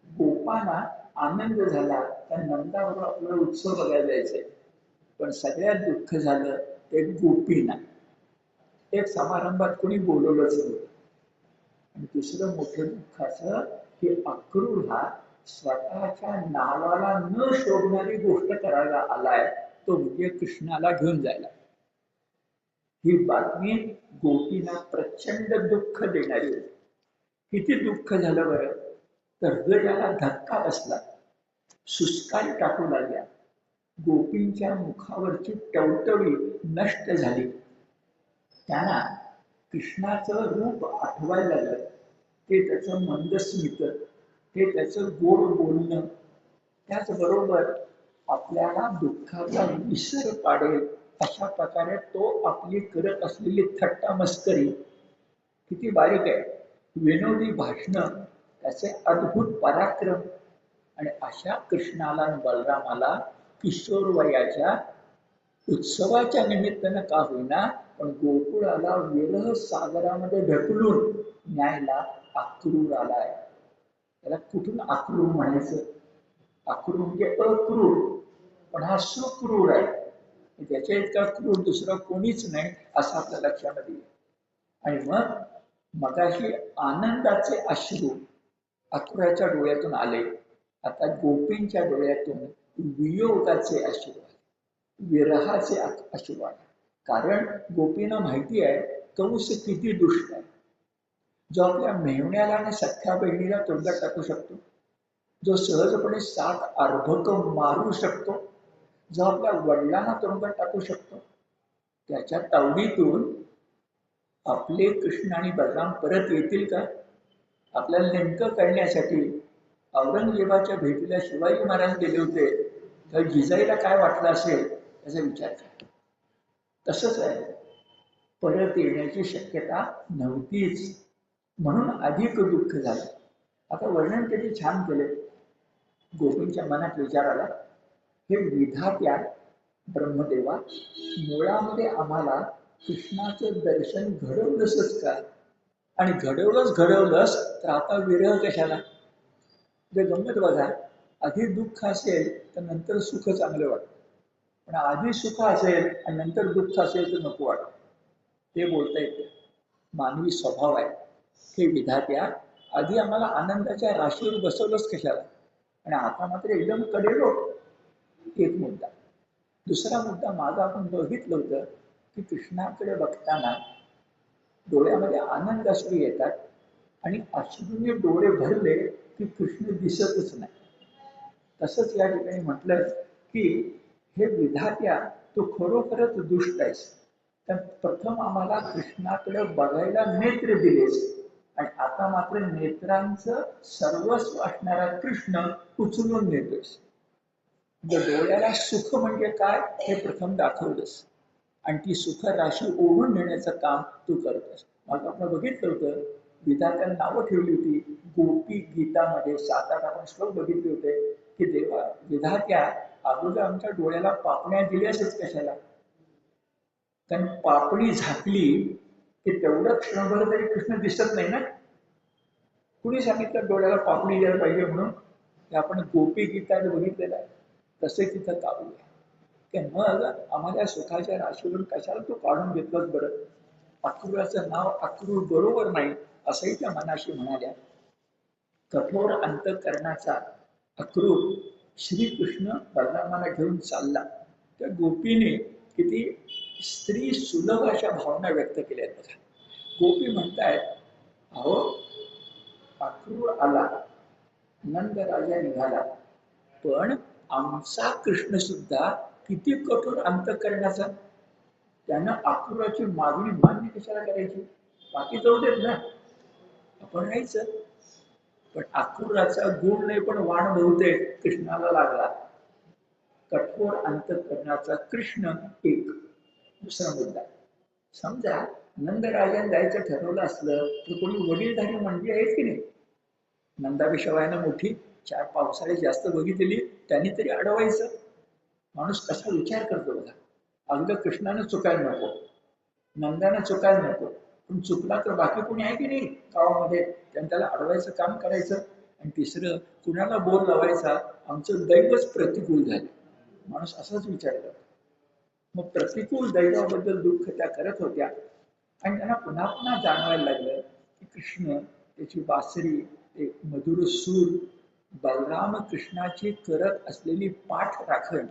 गोपांना आनंद झाला, त्या नंदाबरोबर आपल्याला उत्सव बघायला जायचंय. पण सगळ्यात दुःख झालं ते गोपींना. एक समारंभात कोणी बोलवलंच नव्हतं. आणि दुसरं मोठं दुःखाचं की अक्रूर हा स्वतःच्या नावाला न शोभणारी गोष्ट करायला आलाय, तो म्हणजे कृष्णाला घेऊन जायला. ही बातमी गोपींना प्रचंड दुःख देणारी होती. किती दुःख झालं बरं, तर हृदयाला धक्का बसला, सुस्कारी टाकू लागल्या. गोपींच्या मुखावरची टवटवी नष्ट झाली. त्यांना कृष्णाचं रूप आठवायला लागलं. ते त्याचं मंदस्मित, ते त्याचं गोड बोलणं, त्याचबरोबर आपल्याला दुःखाचा विसर पाडेल अशा प्रकारे तो आपली करत असलेली थट्टा मस्करी किती बारीक आहे, विनोदी भाषणं, त्याचे अद्भुत पराक्रम. आणि अशा कृष्णाला आणि बलरामाला किशोर वयाच्या उत्सवाच्या निमित्तानं का होईना पण गोकुळाला विरह सागरामध्ये ढकलून न्यायला अक्रूर आलाय. त्याला कुठून अक्रूर म्हणायचं? अक्रूर म्हणजे अक्रूर, पण हा सुक्रूर आहे. त्याच्या इतका क्रूर दुसरा कोणीच नाही असं आपल्या लक्षामध्ये येईल. आणि मग मगाशी आनंदाचे अश्रू अक्रूराच्या डोळ्यातून आले, आता गोपींच्या डोळ्यातून वियोगाचे अश्रू आले, विरहाचे अश्रू आले. कारण गोपींना माहिती आहे कंस किती दुष्ट आहे. जो आपल्या मेहुण्याला आणि सख्या बहिणीला तोंडात टाकू शकतो, जो सहजपणे 7 अर्भक मारू शकतो, जो आपल्या वडिलांना तोंडात टाकू शकतो, त्याच्या तावडीतून आपले कृष्ण आणि बलराम परत येतील का? आपल्याला नेमकं करण्यासाठी औरंगजेबाच्या भेटीला शिवाजी महाराज गेले होते, तर जिजाईला काय वाटलं असेल याचा विचार करा. तसंच आहे, परत येण्याची शक्यता नव्हतीच, म्हणून अधिक दुःख झालं. आता वर्णन किती छान केले. गोपींच्या मनात विचार आला, हे विधात्या ब्रह्मदेवा, मुळामध्ये आम्हाला कृष्णाचं दर्शन घडवलंच का? आणि घडवलंच तर आता विरह कशाला? जे गंमत बघा, आधी दुःख असेल तर नंतर सुख चांगलं वाटतं, पण आधी सुख असेल आणि नंतर दुःख असेल तर नको वाटतं. ते बोलता येते, मानवी स्वभाव आहे. हे विधात्या, आधी आम्हाला आनंदाच्या राशीवर बसवलंच कशाला आणि आता मात्र एकदम कडेलो. एक मुद्दा. दुसरा मुद्दा माझा आपण बघितलं होतं की कृष्णाकडे बघताना डोळ्यामध्ये आनंद अश्रू येतात, आणि अश्रूंनी डोळे भरले की कृष्ण दिसतच नाही. तसंच या ठिकाणी म्हटलं की हे विधात्या तू खरोखरच दुष्ट आहेस, तर प्रथम आम्हाला कृष्णाकडे बघायला नेत्र दिलेस आणि आता मात्र नेत्रांचं सर्वस्व असणारा कृष्ण उचलून नेतोस. डोळ्याला सुख म्हणजे काय हे प्रथम दाखवलंस आणि ती सुख राशी ओढून नेण्याचं काम तू करतोस. मग आपण बघितलं होतं विधात्याला नावं ठेवली होती. गोपी गीतामध्ये 7-8 आपण श्लोक बघितले होते की देवा विधात्या अगोदर आमच्या डोळ्याला पापण्या दिल्यासच कशाला, कारण पापणी झाकली की तेवढं क्षणभर तरी कृष्ण दिसत नाही ना. कुणी सांगितलं डोळ्याला पापणी द्यायला पाहिजे म्हणून? हे आपण गोपी गीताने बघितलेलं आहे. तसे तिथं काबू आहे की मग आम्हाला सुखाच्या राशीवरून कशाला तू काढून घेतलंस बरं. अक्रूराचं नाव अक्रूर बरोबर नाही असंही त्या मनाशी म्हणाल्या. कठोर अंतःकरणाचा अक्रूर श्रीकृष्ण बलरामाला घेऊन चालला. त्या गोपीने किती स्त्री सुलभ अशा भावना व्यक्त केल्या आहेत. गोपी म्हणतायत अहो अक्रूर आला, नंद राजा निघाला, पण आमचा कृष्ण सुद्धा किती कठोर अंतःकरणाचा. त्यानं अक्रूराची मागणी मान्य कशाला करायची. बाकी जाऊ देत ना, आपण राहायचं. पण अक्रूराचा गुण नाही पण वाण बहुतेक कृष्णाला लागला. कठोर अंतःकरणाचा कृष्ण एक. दुसरा मुद्दा समजा नंदराजाने जायचं ठरवलं असलं तर कोणी वडीलधारी मंडळी आहेत की नाही. नंदापेक्षा वयानं मोठी, 4 पावसाळे जास्त बघितलेली, त्यांनी तरी अडवायचं. माणूस कसा विचार करतो बघा. अगदी कृष्णानं चुकायला नको, नंदानं चुकायला नको, पण चुकला तर बाकी कोणी आहे की नाही गावामध्ये, त्याला अडवायचं काम करायचं. आणि तिसरं कुणाला बोल लावायचा, आमचं दैवच प्रतिकूल झालं. माणूस असाच विचार करतो. मग प्रतिकूल दैवाबद्दल दुःख त्या करत होत्या आणि त्यांना पुन्हा पुन्हा जाणवायला लागलं की कृष्ण, त्याची बासरी, ते मधुर सूर, बलराम कृष्णाची करत असलेली पाठ राखण,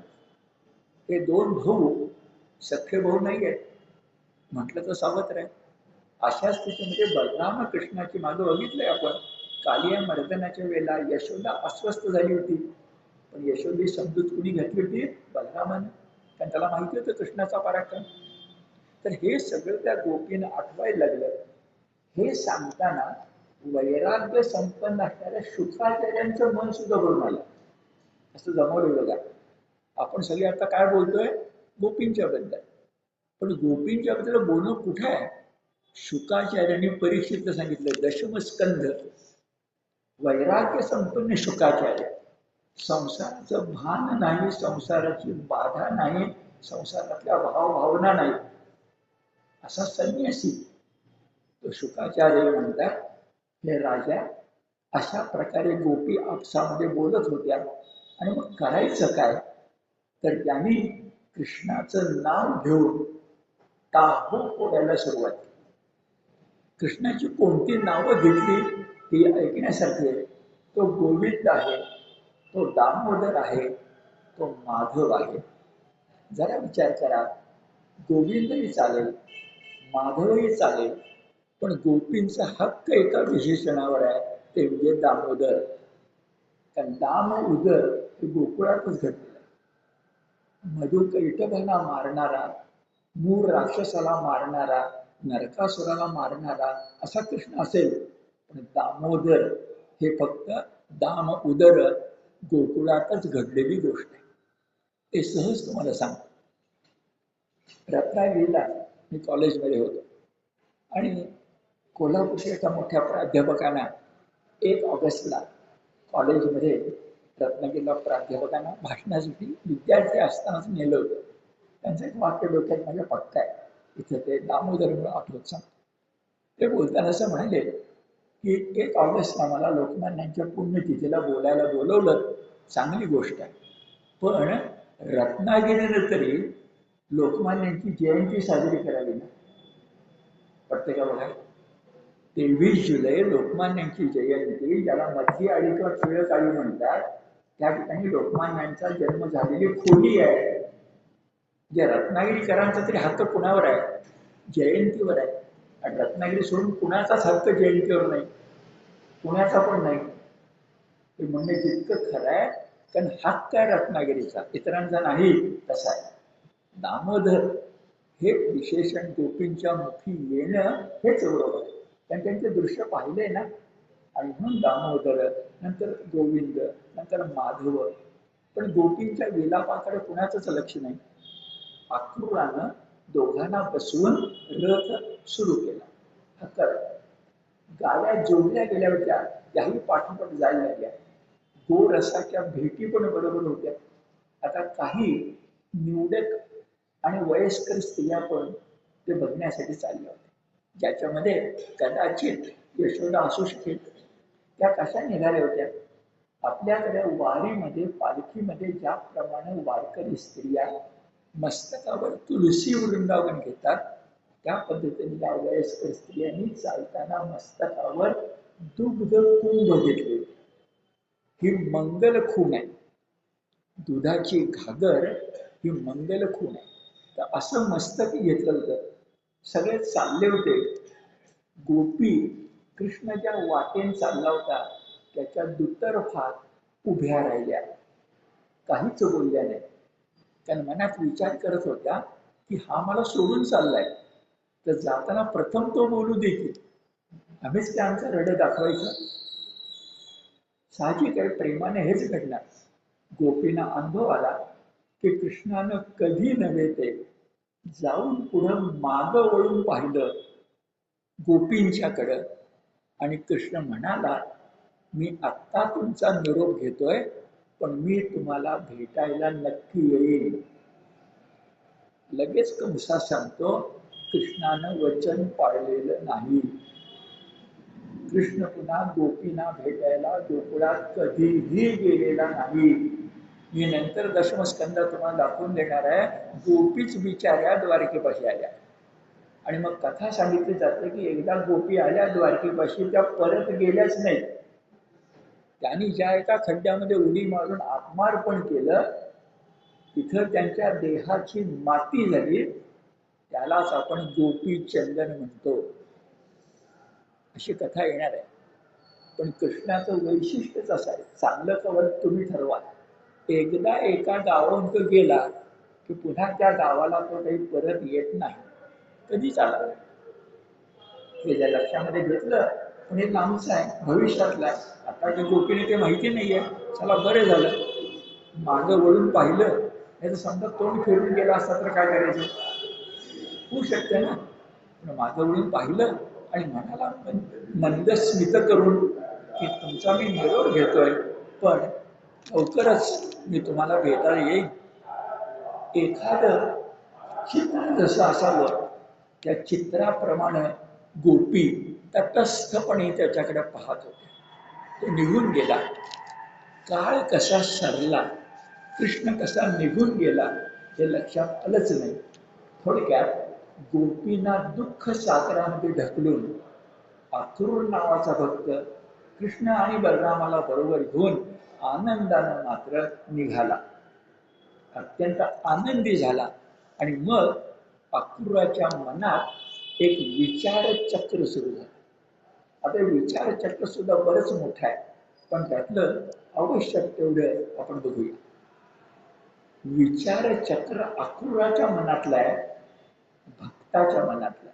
हे 2 भाऊ सख्खे भाऊ नाही आहेत म्हटलं तर सावत्र आहे. अशा स्थितीमध्ये बलराम कृष्णाची मागं बघितलंय आपण. कालिया मर्दनाच्या वेळेला यशोदा अस्वस्थ झाली होती, पण यशोदी समजूत कुणी घेतली होती, बलरामानं, कारण त्याला माहिती होतं कृष्णाचा पराक्रम. तर हे सगळं त्या गोपीनं आठवायला लागलं. हे सांगताना वैराग्य संपन्न असणाऱ्या शुकाचार्यांचं मन सुद्धा भरून आलं. असं जमवलं बघा. आपण सगळे आता काय बोलतोय गोपींच्या बद्दल, पण गोपींच्या बद्दल बोलणं कुठे आहे. शुकाचार्यांनी परीक्षितला सांगितलं, दशमस्कंध, वैराग्य संपन्न शुकाचार्य, संसाराचं भान नाही, संसाराची बाधा नाही, संसारातल्या भावभावना नाही, असा संन्यासी. तो शुकाचार्य म्हणतात, हे राजा अशा प्रकारे गोपी आपसामध्ये बोलत होत्या आणि मग करायचं काय. तर त्यांनी कृष्णाचं नाव घेऊन टाहू फोडायला सुरुवात केली. कृष्णाची कोणती नावं घेतली ती ऐकण्यासारखी आहे. तो गोविंद आहे, तो दामोदर आहे, तो माधव आहे. जरा विचार करा, गोविंदही चालेल, माधवही चालेल, पण गोपींचा हक्क एका विशेषणावर आहे, ते म्हणजे दामोदर. कारण दाम उदर हे गोकुळातच घडलेलं आहे. मधुकैटभाला मारणारा, मूळ राक्षसाला मारणारा, नरकासुराला मारणारा असा कृष्ण असेल, पण दामोदर हे फक्त दाम उदर गोकुळातच घडलेली गोष्ट आहे. ते सहज तुम्हाला सांगतो. रत्नागिरीला मी कॉलेजमध्ये होतो आणि कोल्हापूरच्या एका मोठ्या प्राध्यापकांना 1 ऑगस्टला कॉलेजमध्ये रत्नागिरीला प्राध्यापकांना भाषणासाठी विद्यार्थी असतानाच नेलं होतं. त्यांचं एक वाक्य डोक्यात माझ्या पक्का आहे, इथं ते दामोदरमुळे आठवत सांगतो. ते बोलताना असं म्हणाले की 1 ऑगस्टला मला लोकमान्यांच्या पुण्यतिथीला बोलायला बोलवलं, चांगली गोष्ट आहे, पण रत्नागिरीनं तरी लोकमान्यांची जयंती साजरी करावी ना. पडते का बघा. 23 जुलै लोकमान्यांची जयंती, ज्याला मध्य आळी किंवा टिळक आळी म्हणतात, त्या ठिकाणी लोकमान्यांचा जन्म झालेली खोली आहे. जे रत्नागिरीकरांचा तरी हक्क कुणावर आहे, जयंतीवर आहे. आणि रत्नागिरी सोडून कुणाचाच हक्क जयंतीवर नाही. पुण्याचा पण नाही. हे म्हणणे जितकं खरं आहे, कारण हात काय रत्नागिरीचा, इतरांचा नाही तसा आहे. दामोदर हे विशेषण गोपींच्या मुखी येणं हेच बरोबर आहे, कारण त्यांचे दृश्य पाहिलंय ना. आणि म्हणून दामोदर, नंतर गोविंद, नंतर माधव. पण गोपींच्या विलापाकडे कुणाचंच लक्ष नाही. अक्रूरानं दोघांना बसवून रथ सुरू केला. गाड्या जोडल्या गेल्या होत्या, त्याही पाठोपाठ जायला लागल्या. गोरसाच्या भेटी पण बरोबर होत्या. आता काही निवडक आणि वयस्कर स्त्रिया पण ते बघण्यासाठी चालल्या होत्या, ज्याच्यामध्ये कदाचित यशोदा असू शकेल. त्या कशा निघाल्या होत्या? आपल्याकडे वारीमध्ये, पालखीमध्ये ज्याप्रमाणे वारकरी स्त्रिया मस्तकावर तुलसी वृंदावन घेतात, त्या पद्धतीने या वयस्कर स्त्रियांनी चालताना मस्तकावर दुग्ध कुंभ घेतले. ही मंगल खूण आहे. दुधाची घागर ही मंगल खूण आहे. तर असं मस्तक घेतलं होतं. सगळे चालले होते. गोपी कृष्ण ज्या वाटेन चालला होता त्याच्या दुतर्फा उभ्या राहिल्या, काहीच बोलल्या नाही. कारण मनात विचार करत होत्या की हा मला सोडून चाललाय, तर जाताना प्रथम तो बोलू दे की आम्हीच काय आमचं रडे दाखवायचं. साहजिक आहे, प्रेमाने हेच घडणार. गोपींना अनुभव आला की कृष्णानं कधी नव्हे ते जाऊन पुढं माग वळून पाहिलं गोपींच्याकडं, आणि कृष्ण म्हणाला, मी आत्ता तुमचा निरोप घेतोय, पण मी तुम्हाला भेटायला नक्की येईल. लगेच कंसा सांगतो, कृष्णानं वचन पाळलेलं नाही. कृष्ण पुन्हा गोपींना भेटायला गोकुळात कधीही गेलेला नाही. मी नंतर दशमस्कंद तुम्हाला दाखवून देणार आहे. गोपीच बिचाऱ्या द्वारकेपाशी आल्या, आणि मग कथा सांगितली जाते की एकदा गोपी आल्या द्वारकेपाशी, त्या परत गेल्याच नाहीत. त्यांनी ज्या एका खड्ड्यामध्ये उडी मारून आत्मार्पण केलं, तिथं त्यांच्या देहाची माती झाली. त्यालाच आपण गोपी चंदन म्हणतो. अशी कथा येणार आहे. पण कृष्णाचं वैशिष्ट्यच असं आहे, चांगलं कवल तुम्ही ठरवा. एकदा एका गावाहून तो गेला की पुन्हा त्या गावाला तो काही परत येत नाही. कधीच आला. हे ज्या लक्षामध्ये घेतलं, पण हे लांबचं आहे, भविष्यातला आहे. आता जे गोपीने ते माहिती नाहीये. चला बरं झालं, मागं वळून पाहिलं, नाही तर समजा तोंड फिरून गेला असता तर काय करायचं? होऊ शकते ना. पण मागं वळून पाहिलं आणि म्हणाला मंदस्मित करून की तुमचा मी निरोप घेतोय, पण लवकरच मी तुम्हाला भेटायला येईल. एखादं चित्र जसं असावं, त्या चित्राप्रमाणे गोपी तटस्थपणे त्याच्याकडे पाहत होते. तो निघून गेला. काळ कसा सरला, कृष्ण कसा निघून गेला हे लक्षात आलंच नाही. थोडक्यात गोपींना दुःख सागरामध्ये ढकलून अक्रूर नावाचा भक्त कृष्ण आणि बलरामाला बरोबर घेऊन आनंदानं मात्र निघाला. अत्यंत आनंदी झाला. आणि मग अक्रूराच्या मनात एक विचारचक्र सुरू झालं. आता विचारचक्र सुद्धा बरंच मोठं आहे, पण त्यातलं आवश्यक तेवढं आपण बघूया. विचारचक्र अक्रूराच्या मनातलं आहे, भक्ताच्या मनातलं.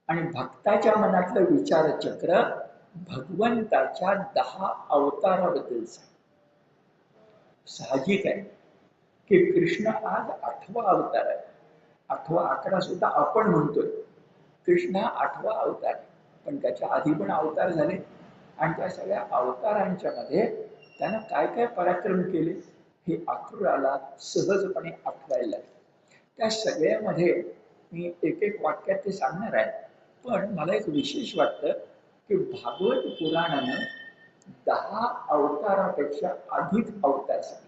आणि भक्ताच्या मनातलं विचारचक्र भगवंताच्या 10 अवताराबद्दलचं. साहजिक आहे की कृष्ण आज 8वा अवतार आहे. 8वा 11 सुद्धा आपण म्हणतोय. कृष्ण हा 8वा अवतार आहे, पण त्याच्या आधी पण अवतार झाले. आणि त्या सगळ्या अवतारांच्या मध्ये त्यानं काय काय पराक्रम केले हे अक्रूराला सहजपणे आठवायला लागले. त्या सगळ्यामध्ये मी एक एक वाक्यात ते सांगणार आहे. पण मला एक विशेष वाटतं की भागवत पुराणानं 10 अवतारापेक्षा अधिक अवतार सांगितले.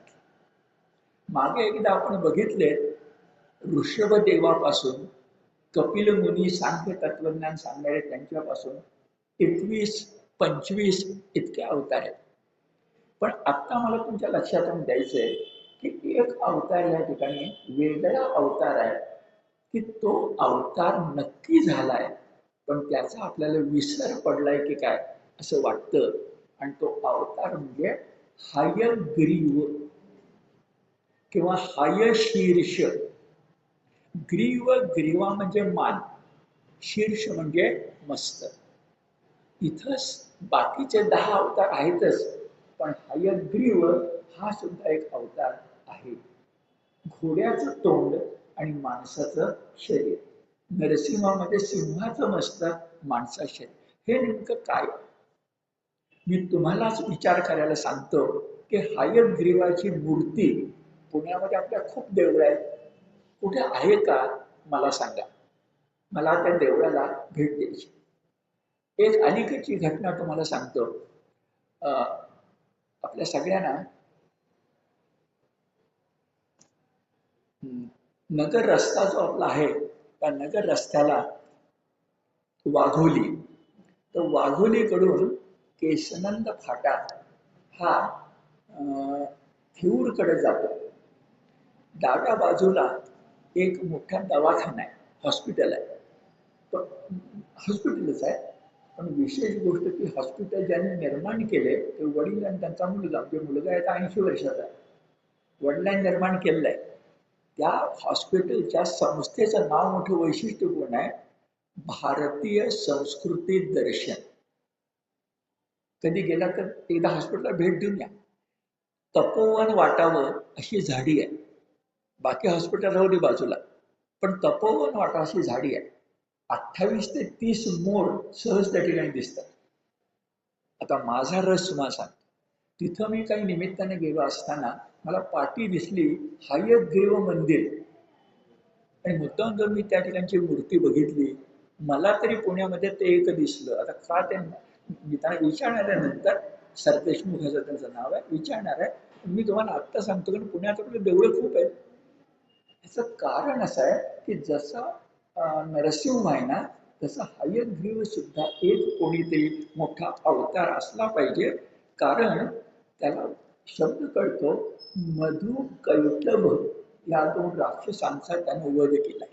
मागे एकदा आपण बघितले, ऋषभदेवापासून कपिल मुनी सांख्य तत्वज्ञान सांगणारे त्यांच्यापासून 21-25 इतके अवतार आहेत. पण आता मला तुमच्या लक्षात आणून द्यायचंय की एक अवतार या ठिकाणी वेगळा अवतार आहे की तो अवतार नक्की झालाय, पण त्याचा आपल्याला विसर पडलाय की काय असं वाटतं. आणि तो अवतार म्हणजे हयग्रीव किंवा हयशीर्ष. ग्रीव, ग्रीवा म्हणजे मान, शीर्ष म्हणजे मस्तक. इथं बाकीचे 10 अवतार आहेतच, पण हयग्रीव हा सुद्धा एक अवतार आहे. घोड्याचं तोंड आणि माणसाचं शरीर. नरसिंहामध्ये सिंहाचं मस्तक, माणसाचं शरीर. हे नेमकं काय? मी तुम्हालाच विचार करायला सांगतो की हयग्रीवाची मूर्ती पुण्यामध्ये आपल्या खूप देवळं आहेत. कुठे आहे का मला सांगा. मला त्या देवळाला भेट द्यायची. एक अलीकडची घटना तुम्हाला सांगतो. आपल्या सगळ्यांना नगर रस्ता जो आपला आहे त्या नगर रस्त्याला वाघोली, तर वाघोलीकडून केशनंद फाटा हा थेऊरकडे जातो. डाव्या बाजूला एक मोठा दवाखाना आहे, हॉस्पिटल आहे. पण हॉस्पिटलच आहे, पण विशेष गोष्ट की हॉस्पिटल ज्याने निर्माण केले ते वडील आणि त्यांचा मुलगा, म्हणजे मुलगा आहे 80 वर्षाचा, वडिलांनी निर्माण केलेलं आहे. त्या हॉस्पिटलच्या संस्थेचं नाव मोठं वैशिष्ट्यपूर्ण आहे, भारतीय संस्कृती दर्शन. कधी गेला तर एकदा हॉस्पिटलला भेट देऊन या. तपोवन वाटावं अशी झाडी आहे. बाकी हॉस्पिटल राहू दे बाजूला, पण तपोवन वाटावं अशी झाडी आहे. 28 ते 30 मोर सहज त्या ठिकाणी दिसतात. आता माझा रस तुम्हाला सांगतो. तिथं मी काही निमित्ताने गेलो असताना मला पाठी दिसली हयग्रीव मंदिर, आणि मुद्दाम जर मी त्या ठिकाणची मूर्ती बघितली. मला तरी पुण्यामध्ये ते एक दिसलं. आता का ते मी त्यांना विचारणार आहे नंतर, सरदेशमुख असं त्यांचं नाव आहे, विचारणार आहे. मी तुम्हाला आत्ता सांगतो कारण पुण्यात आपले देवळं खूप आहेत. याचं कारण असं आहे की जसं नरसिंह आहे ना, तसं हयग्रीव सुद्धा एक कोणीतरी मोठा अवतार असला पाहिजे. कारण त्याला शब्द कळतो, मधु कैटभ या 2 राक्षसांचा त्याने वध केला.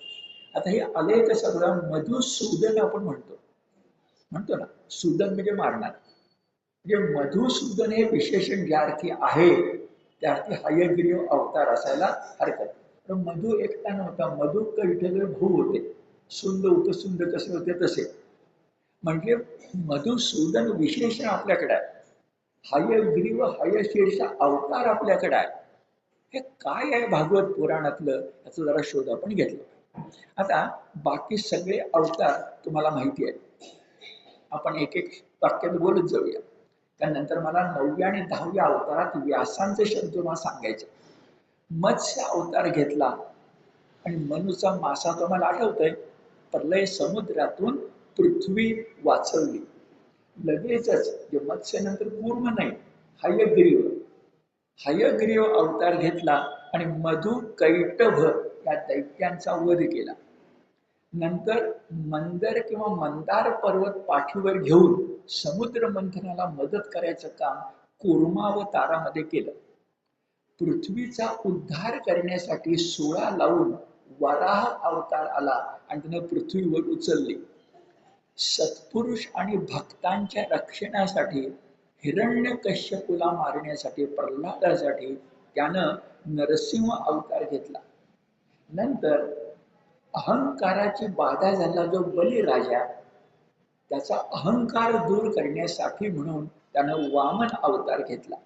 आता हे आलेख सगळं मधुसूदन आपण म्हणतो ना, सूदन म्हणजे मारणार. म्हणजे मधुसूदन हे विशेषण ज्या अर्थी आहे त्या अर्थी हयग्रीव अवतार असायला हरकत. पण मधु एकटा नव्हता, मधु कैटभ भू होते. सुंद उपसुंद कसे होते तसे. म्हणजे मधुसूदन विशेषण आपल्याकडे आहे, हयग्रीव हयशीर्ष अवतार आपल्याकडे आहे. हे काय आहे भागवत पुराणातलं याचा जरा शोध आपण घेतला. आता बाकी सगळे अवतार तुम्हाला माहिती आहे, आपण एक एक वाक्यात बोलत जाऊया. त्यानंतर मला 9व्या आणि 10व्या अवतारात व्यासांचे शब्द मला सांगायचे. मत्स्य अवतार घेतला आणि मनुचा मासा तुम्हाला आठवतंय, प्रलय समुद्रातून पृथ्वी वाचवली. लगेचच जे मत्स्य नंतर कूर्म नाही, हयग्रीव, हयग्रीव अवतार घेतला आणि मधु कैटभ या दैत्यांचा वध केला. नंतर मंदर किंवा मंदार पर्वत पाठीवर घेऊन समुद्र मंथनाला मदत करायचं काम कूर्मावतारामध्ये केलं. पृथ्वीचा उद्धार करण्यासाठी 16 लावून वराह अवतार आला आणि त्याने पृथ्वीवर उचलली. सत्पुरुष आणि भक्तांच्या रक्षणासाठी, हिरण्यकश्यपूला मारण्यासाठी, प्रल्हादासाठी त्यानं नरसिंह अवतार घेतला. नंतर अहंकाराची बाधा झाला जो बलिराजा, त्याचा अहंकार दूर करण्यासाठी म्हणून त्यानं वामन अवतार घेतला.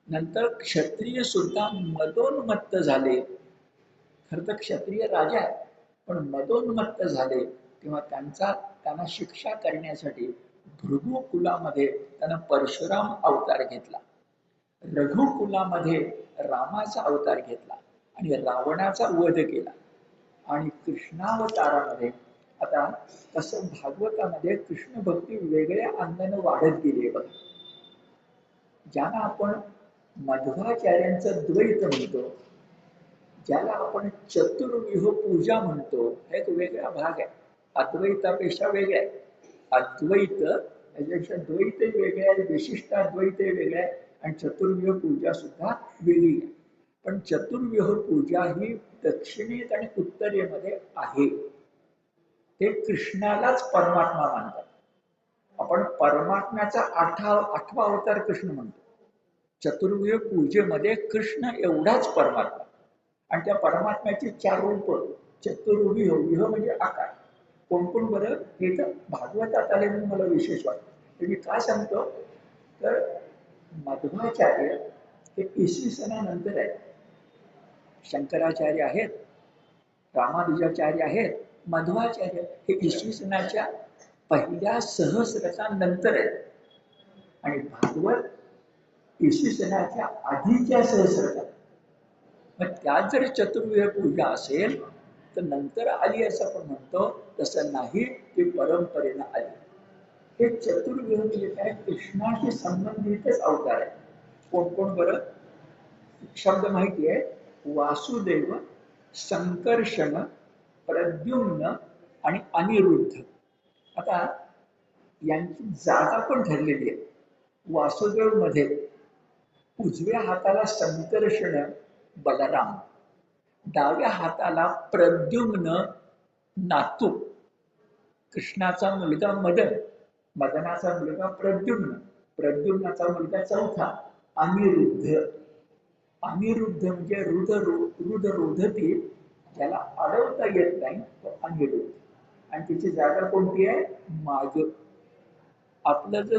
नंतर क्षत्रिय सुद्धा मदोन्मत्त झाले. खरं तर क्षत्रिय राजा आहे, पण मदोन्मत्त झाले तेव्हा त्यांना शिक्षा करण्यासाठी भृगुकुलामध्ये त्यानं परशुराम अवतार घेतला. रघुकुलामध्ये रामाचा अवतार घेतला आणि रावणाचा वध केला. आणि कृष्णावतारामध्ये आता तसं भागवतामध्ये कृष्ण भक्ती वेगळ्या अंगाने वाढत गेली बघ. ज्याला आपण मध्वाचार्यांचं द्वैत म्हणतो, ज्याला आपण चतुर्व्यूह पूजा म्हणतो, हा एक वेगळा भाग आहे. अद्वैतापेक्षा वेगळा आहे. अद्वैत याच्यापेक्षा द्वैत वेगळे आहे, विशिष्ट अद्वैत वेगळे आहे, आणि चतुर्व्यूह पूजा सुद्धा वेगळी आहे. पण चतुर्व्यूह पूजा ही दक्षिणेत आणि उत्तरेमध्ये आहे. ते कृष्णालाच परमात्मा मानतात. आपण परमात्म्याचा आठवा अवतार कृष्ण म्हणतो. चतुर्युग पूजेमध्ये कृष्ण एवढाच परमात्मा आणि त्या परमात्म्याची 4 रूप. चतुर्विह, विह म्हणजे आकार. कोण कोण बरं, हे तर भागवतात आले म्हणून मला विशेष वाटतं. तर मी काय सांगतो, तर मध्वाचार्य हे इसवी सनानंतर आहे. शंकराचार्य आहेत, रामानुजाचार्य आहेत, मध्वाचार्य हे इसवी सनाच्या पहिल्या सहस्रकानंतर आहेत. आणि भागवत इसवी सनाच्या आधीच्या सहस्रकात. मग त्यात जर चतुर्वेद पूजा असेल तर नंतर आली असं आपण म्हणतो, तसं नाही, ती परंपरेनं आली. हे चतुर्वेद म्हणजे काय, कृष्णाशी संबंधितच अवतार आहे. कोण कोण बरं, शब्द माहिती आहे, वासुदेव, संकर्षण, प्रद्युम्न आणि अनिरुद्ध. आता यांची जागा पण ठरलेली आहे. वासुदेव मध्ये उजव्या हाताला संकर्षण बलराम, डाव्या हाताला प्रद्युम्न नातू, कृष्णाचा मुलगा मदन, मदनाचा मुलगा प्रद्युम्न, प्रद्युम्नाचा मुलगा चौथा अनिरुद्ध. अनिरुद्ध म्हणजे रुद्र ज्याला अडवता येत नाही तो अनिरुद्ध. आणि तिची जागा कोणती आहे, माग. आपलं जर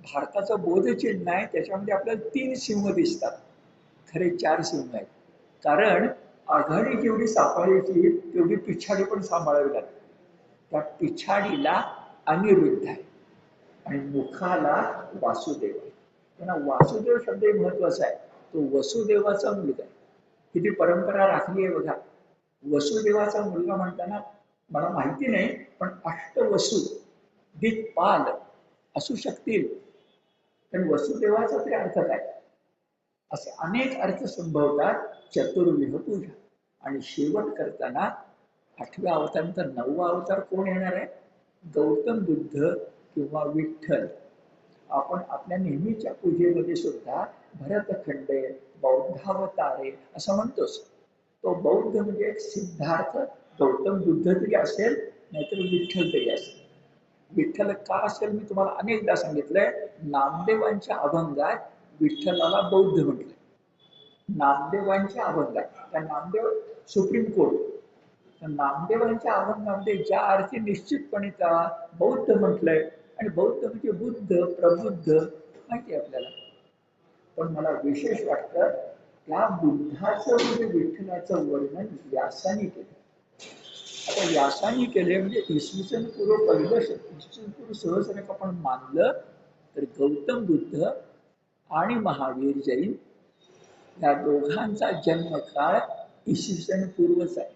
भारताचं बोधचिन्ह आहे त्याच्यामध्ये आपल्याला 3 सिंह दिसतात, खरे 4 सिंह आहेत. कारण आघाडी जेवढी सांभाळायची तेवढी पिछाडी पण सांभाळावी लागते. त्या पिछाडीला अनिरुद्ध आहे आणि मुखाला वासुदेव आहे. त्यांना वासुदेव शब्द महत्वाचा आहे. तो वसुदेवाचा मुलगा आहे. किती परंपरा राखली आहे बघा. वसुदेवाचा मुलगा म्हणताना मला माहिती नाही, पण अष्टवसू, दिक्पाल असू शकतील. पण वसुदेवाचा तरी अर्थ काय, असे अनेक अर्थ संभवतात चतुर्विह पूजा. आणि शेवट करताना 8व्या अवतारानंतर 9वा अवतार कोण येणार आहे, गौतम बुद्ध किंवा विठ्ठल. आपण आपल्या नेहमीच्या पूजेमध्ये सुद्धा भरतखंडे, बौद्धावतारे असं म्हणतोच. तो बौद्ध म्हणजे एक सिद्धार्थ गौतम बुद्ध तरी असेल, नाहीतर विठ्ठल तरी असेल. विठ्ठल का असेल मी तुम्हाला अनेकदा सांगितलंय. नामदेवांच्या अभंगात विठ्ठलाला बौद्ध म्हटलंय. नामदेवांच्या अभंगात, त्या नामदेव सुप्रीम कोर्ट, तर नामदेवांच्या अभंगामध्ये ज्या अर्थी निश्चितपणे त्या बौद्ध म्हटलंय, आणि बौद्ध म्हणजे बुद्ध, प्रबुद्ध, माहिती आहे आपल्याला. पण मला विशेष वाटतं त्या बुद्धाचं म्हणजे विठ्ठलाचं वर्णन व्यासाने केलं. आता व्यासाने केले म्हणजे इसवी सन पूर्व पहिलं, इसवी सन पूर्व सहस्रक आपण मानलं तर गौतम बुद्ध आणि महावीर जैन या दोघांचा जन्मकाळ इसवी सन पूर्वच आहे.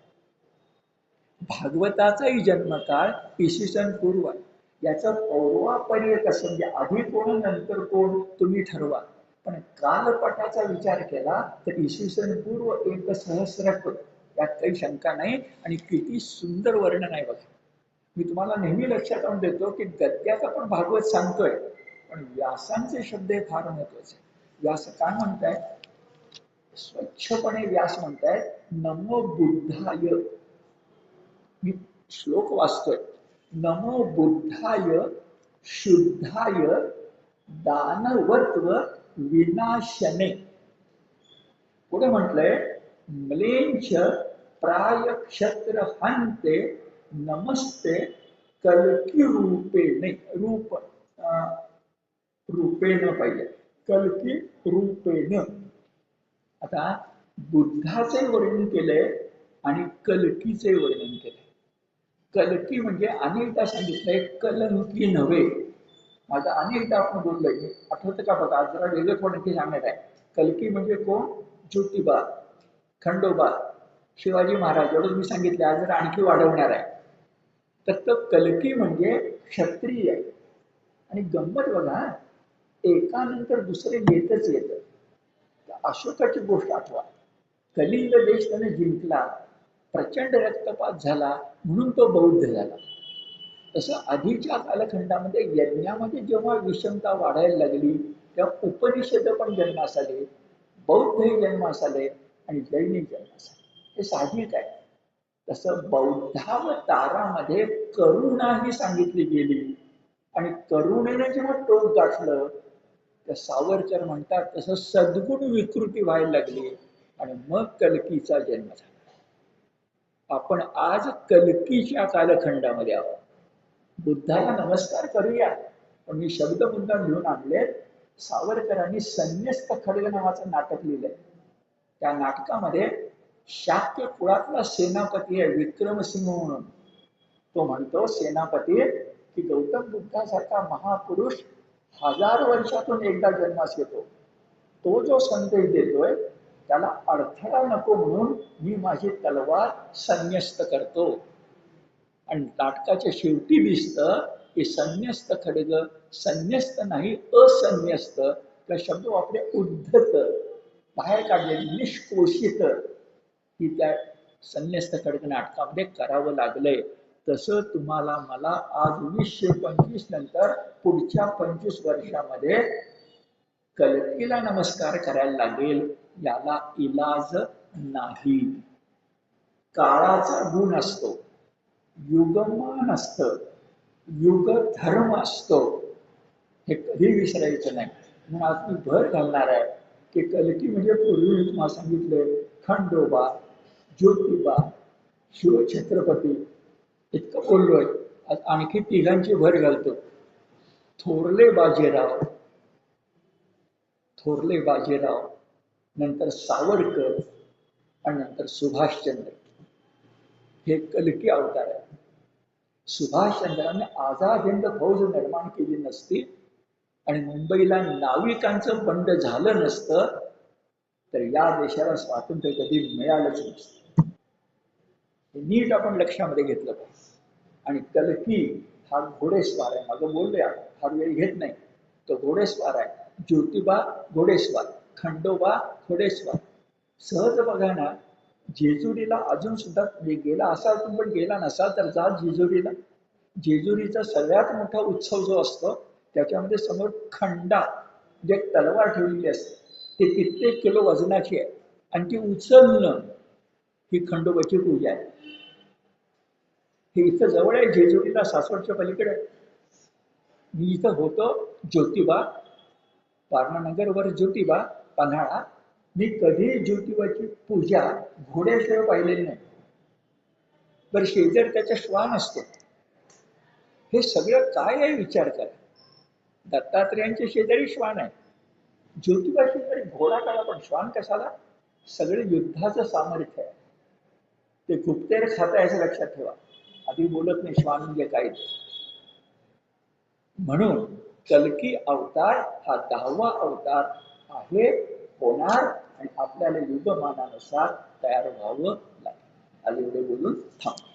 भागवताचाही जन्मकाळ इसवी सन पूर्व आहे. याचा पौर्वापर्य कसं, म्हणजे आधी कोण नंतर कोण तुम्ही ठरवा. पण कालपटाचा विचार केला तर इसवी सन पूर्व 1 सहस्रक, यात काही शंका नाही. आणि किती सुंदर वर्णन आहे बघा. मी तुम्हाला नेहमी लक्षात आणून देतो की गद्यात आपण भागवत सांगतोय, पण व्यासांचे शब्द हे फार महत्वाचे. व्यास काय म्हणताय, स्वच्छपणे व्यास म्हणताय, नमो बुद्धाय. मी श्लोक वाचतोय, नमो बुद्धाय शुद्धाय दानवत्व विनाशने. पुढे म्हटलंय, म्लेंच प्राय क्षत्र हंते नमस्ते कल्की रूपेणे. रूपेण पाहिजे, कल्की रूपेण. आता बुद्धाचे वर्णन केलंय आणि कल्कीचे वर्णन केलंय. कल्की म्हणजे अनेकदा सांगितलंय कलंकी नव्हे. माझा अनेकदा आपण बोललोय, आठवतं का बघा, जरा वेगळं थोडं ते सांगत आहे. कल्की म्हणजे कोण, ज्योतिबा, खंडोबा, शिवाजी महाराज, एवढं मी सांगितलं. आज जर आणखी वाढवणार आहे तर तो कल्की म्हणजे क्षत्रिय. आणि गंमत बघा, एकानंतर दुसरे येतच येतं. अशोकाची गोष्ट आठवा, कलिंग देश त्याने जिंकला, प्रचंड रक्तपात झाला म्हणून तो बौद्ध झाला. तसं आधीच्या कालखंडामध्ये यज्ञामध्ये जेव्हा विषमता वाढायला लागली तेव्हा उपनिषद पण जन्मास आले, बौद्धही जन्मास आले आणि जैनही जन्मास आले. हे साहजिक आहे. तसं बौद्धावतारामध्ये करुणा ही सांगितली गेली. आणि करुणेने जेव्हा टोक गाठलं, तर सावरकर म्हणतात तसं सद्गुण विकृती व्हायला लागली आणि मग कल्कीचा जन्म झाला. आपण आज कल्कीच्या कालखंडामध्ये आहोत. बुद्धाला नमस्कार करूया, पण मी शब्द मुद्दाम घेऊन आणले. सावरकरांनी संन्यस्त खड्ग नावाचं नाटक लिहिलंय. त्या नाटकामध्ये शाक्य कुळातला सेनापती आहे विक्रमसिंह म्हणून. तो म्हणतो सेनापती की गौतम बुद्धासारखा महापुरुष 1000 वर्षातून एकदा जन्मास येतो. तो जो संदेश देतोय त्याला अडथळा नको म्हणून मी माझी तलवार संन्यस्त करतो. आणि नाटकाच्या शेवटी दिसतं की संन्यस्त खड्ग संन्यस्त नाही असंन्यस्त, किंवा शब्द वापरे उद्धत, बाहेर काढले निष्कोषित, ही त्या संन्यस्त खड्ग नाटकामध्ये करावं लागलंय. तसं तुम्हाला मला आज 2025 नंतर पुढच्या 25 वर्षामध्ये कल्कीला नमस्कार करायला लागेल, याला इलाज नाही. काळाचा गुण असतो, युगमान असतं, युग धर्म असतो, हे कधी विसरायचं नाही. म्हणून आज मी भर घालणार आहे की कल्की म्हणजे पूर्वी मी तुम्हाला सांगितले खंडोबा, ज्योतिबा, शिवछत्रपती इतकं बोललोय. आज आणखी तिघांची भर घालतो. थोरले बाजीराव, थोरले बाजीराव, नंतर सावरकर आणि नंतर सुभाषचंद्र. हे कल्की अवतार आहे. सुभाषचंद्राने आझाद हिंद फौज निर्माण केली नसती आणि मुंबईला नाविकांचं बंड झालं नसतं तर या देशाला स्वातंत्र्य कधी मिळालंच नसतं. हे नीट आपण लक्षामध्ये घेतलं पाहिजे. आणि कल्की हा घोडेस्वार आहे. मागं बोललोय, फार वेळ घेत नाही. तो घोडेस्वार आहे. ज्योतिबा घोडेस्वार, खंडोबा घोडेस्वार. सहज बघा ना, जेजुरीला अजून सुद्धा गेला असाल तुम्ही, पण गेला नसाल तर जा जेजुरीला. जेजुरीचा सगळ्यात मोठा उत्सव जो असतो त्याच्यामध्ये समोर खंडा म्हणजे तलवार ठेवलेली असते. ते कित्येक किलो वजनाची आहे आणि ती उचलणं ही खंडोबाची पूजा आहे. हे इथं जवळ आहे जेजुरीला, सासवडच्या पलीकडे. मी इथं होतो ज्योतिबा, पारणानगरवर ज्योतिबा, पन्हाळा. मी कधी ज्योतिबाची पूजा घोड्याशिवाय पाहिलेली नाही. बरं शेजारी त्याच्या श्वान असतो. हे सगळं काय आहे विचार करा. दत्तात्रेयांच्या शेजारी श्वान आहे, ज्योतिबा शेजारी घोडा काढा, पण श्वान कशाला? सगळे युद्धाचं सामर्थ्य आहे. ते गुप्तेर खाता याचं लक्षात ठेवा. आधी बोलत नाही श्वान म्हणजे काय. म्हणून कल्की अवतार हा 10वा अवतार आहे, होणार आणि आपल्याला युगमानानुसार तयार व्हावं लागेल. आज एवढे बोलून थांब.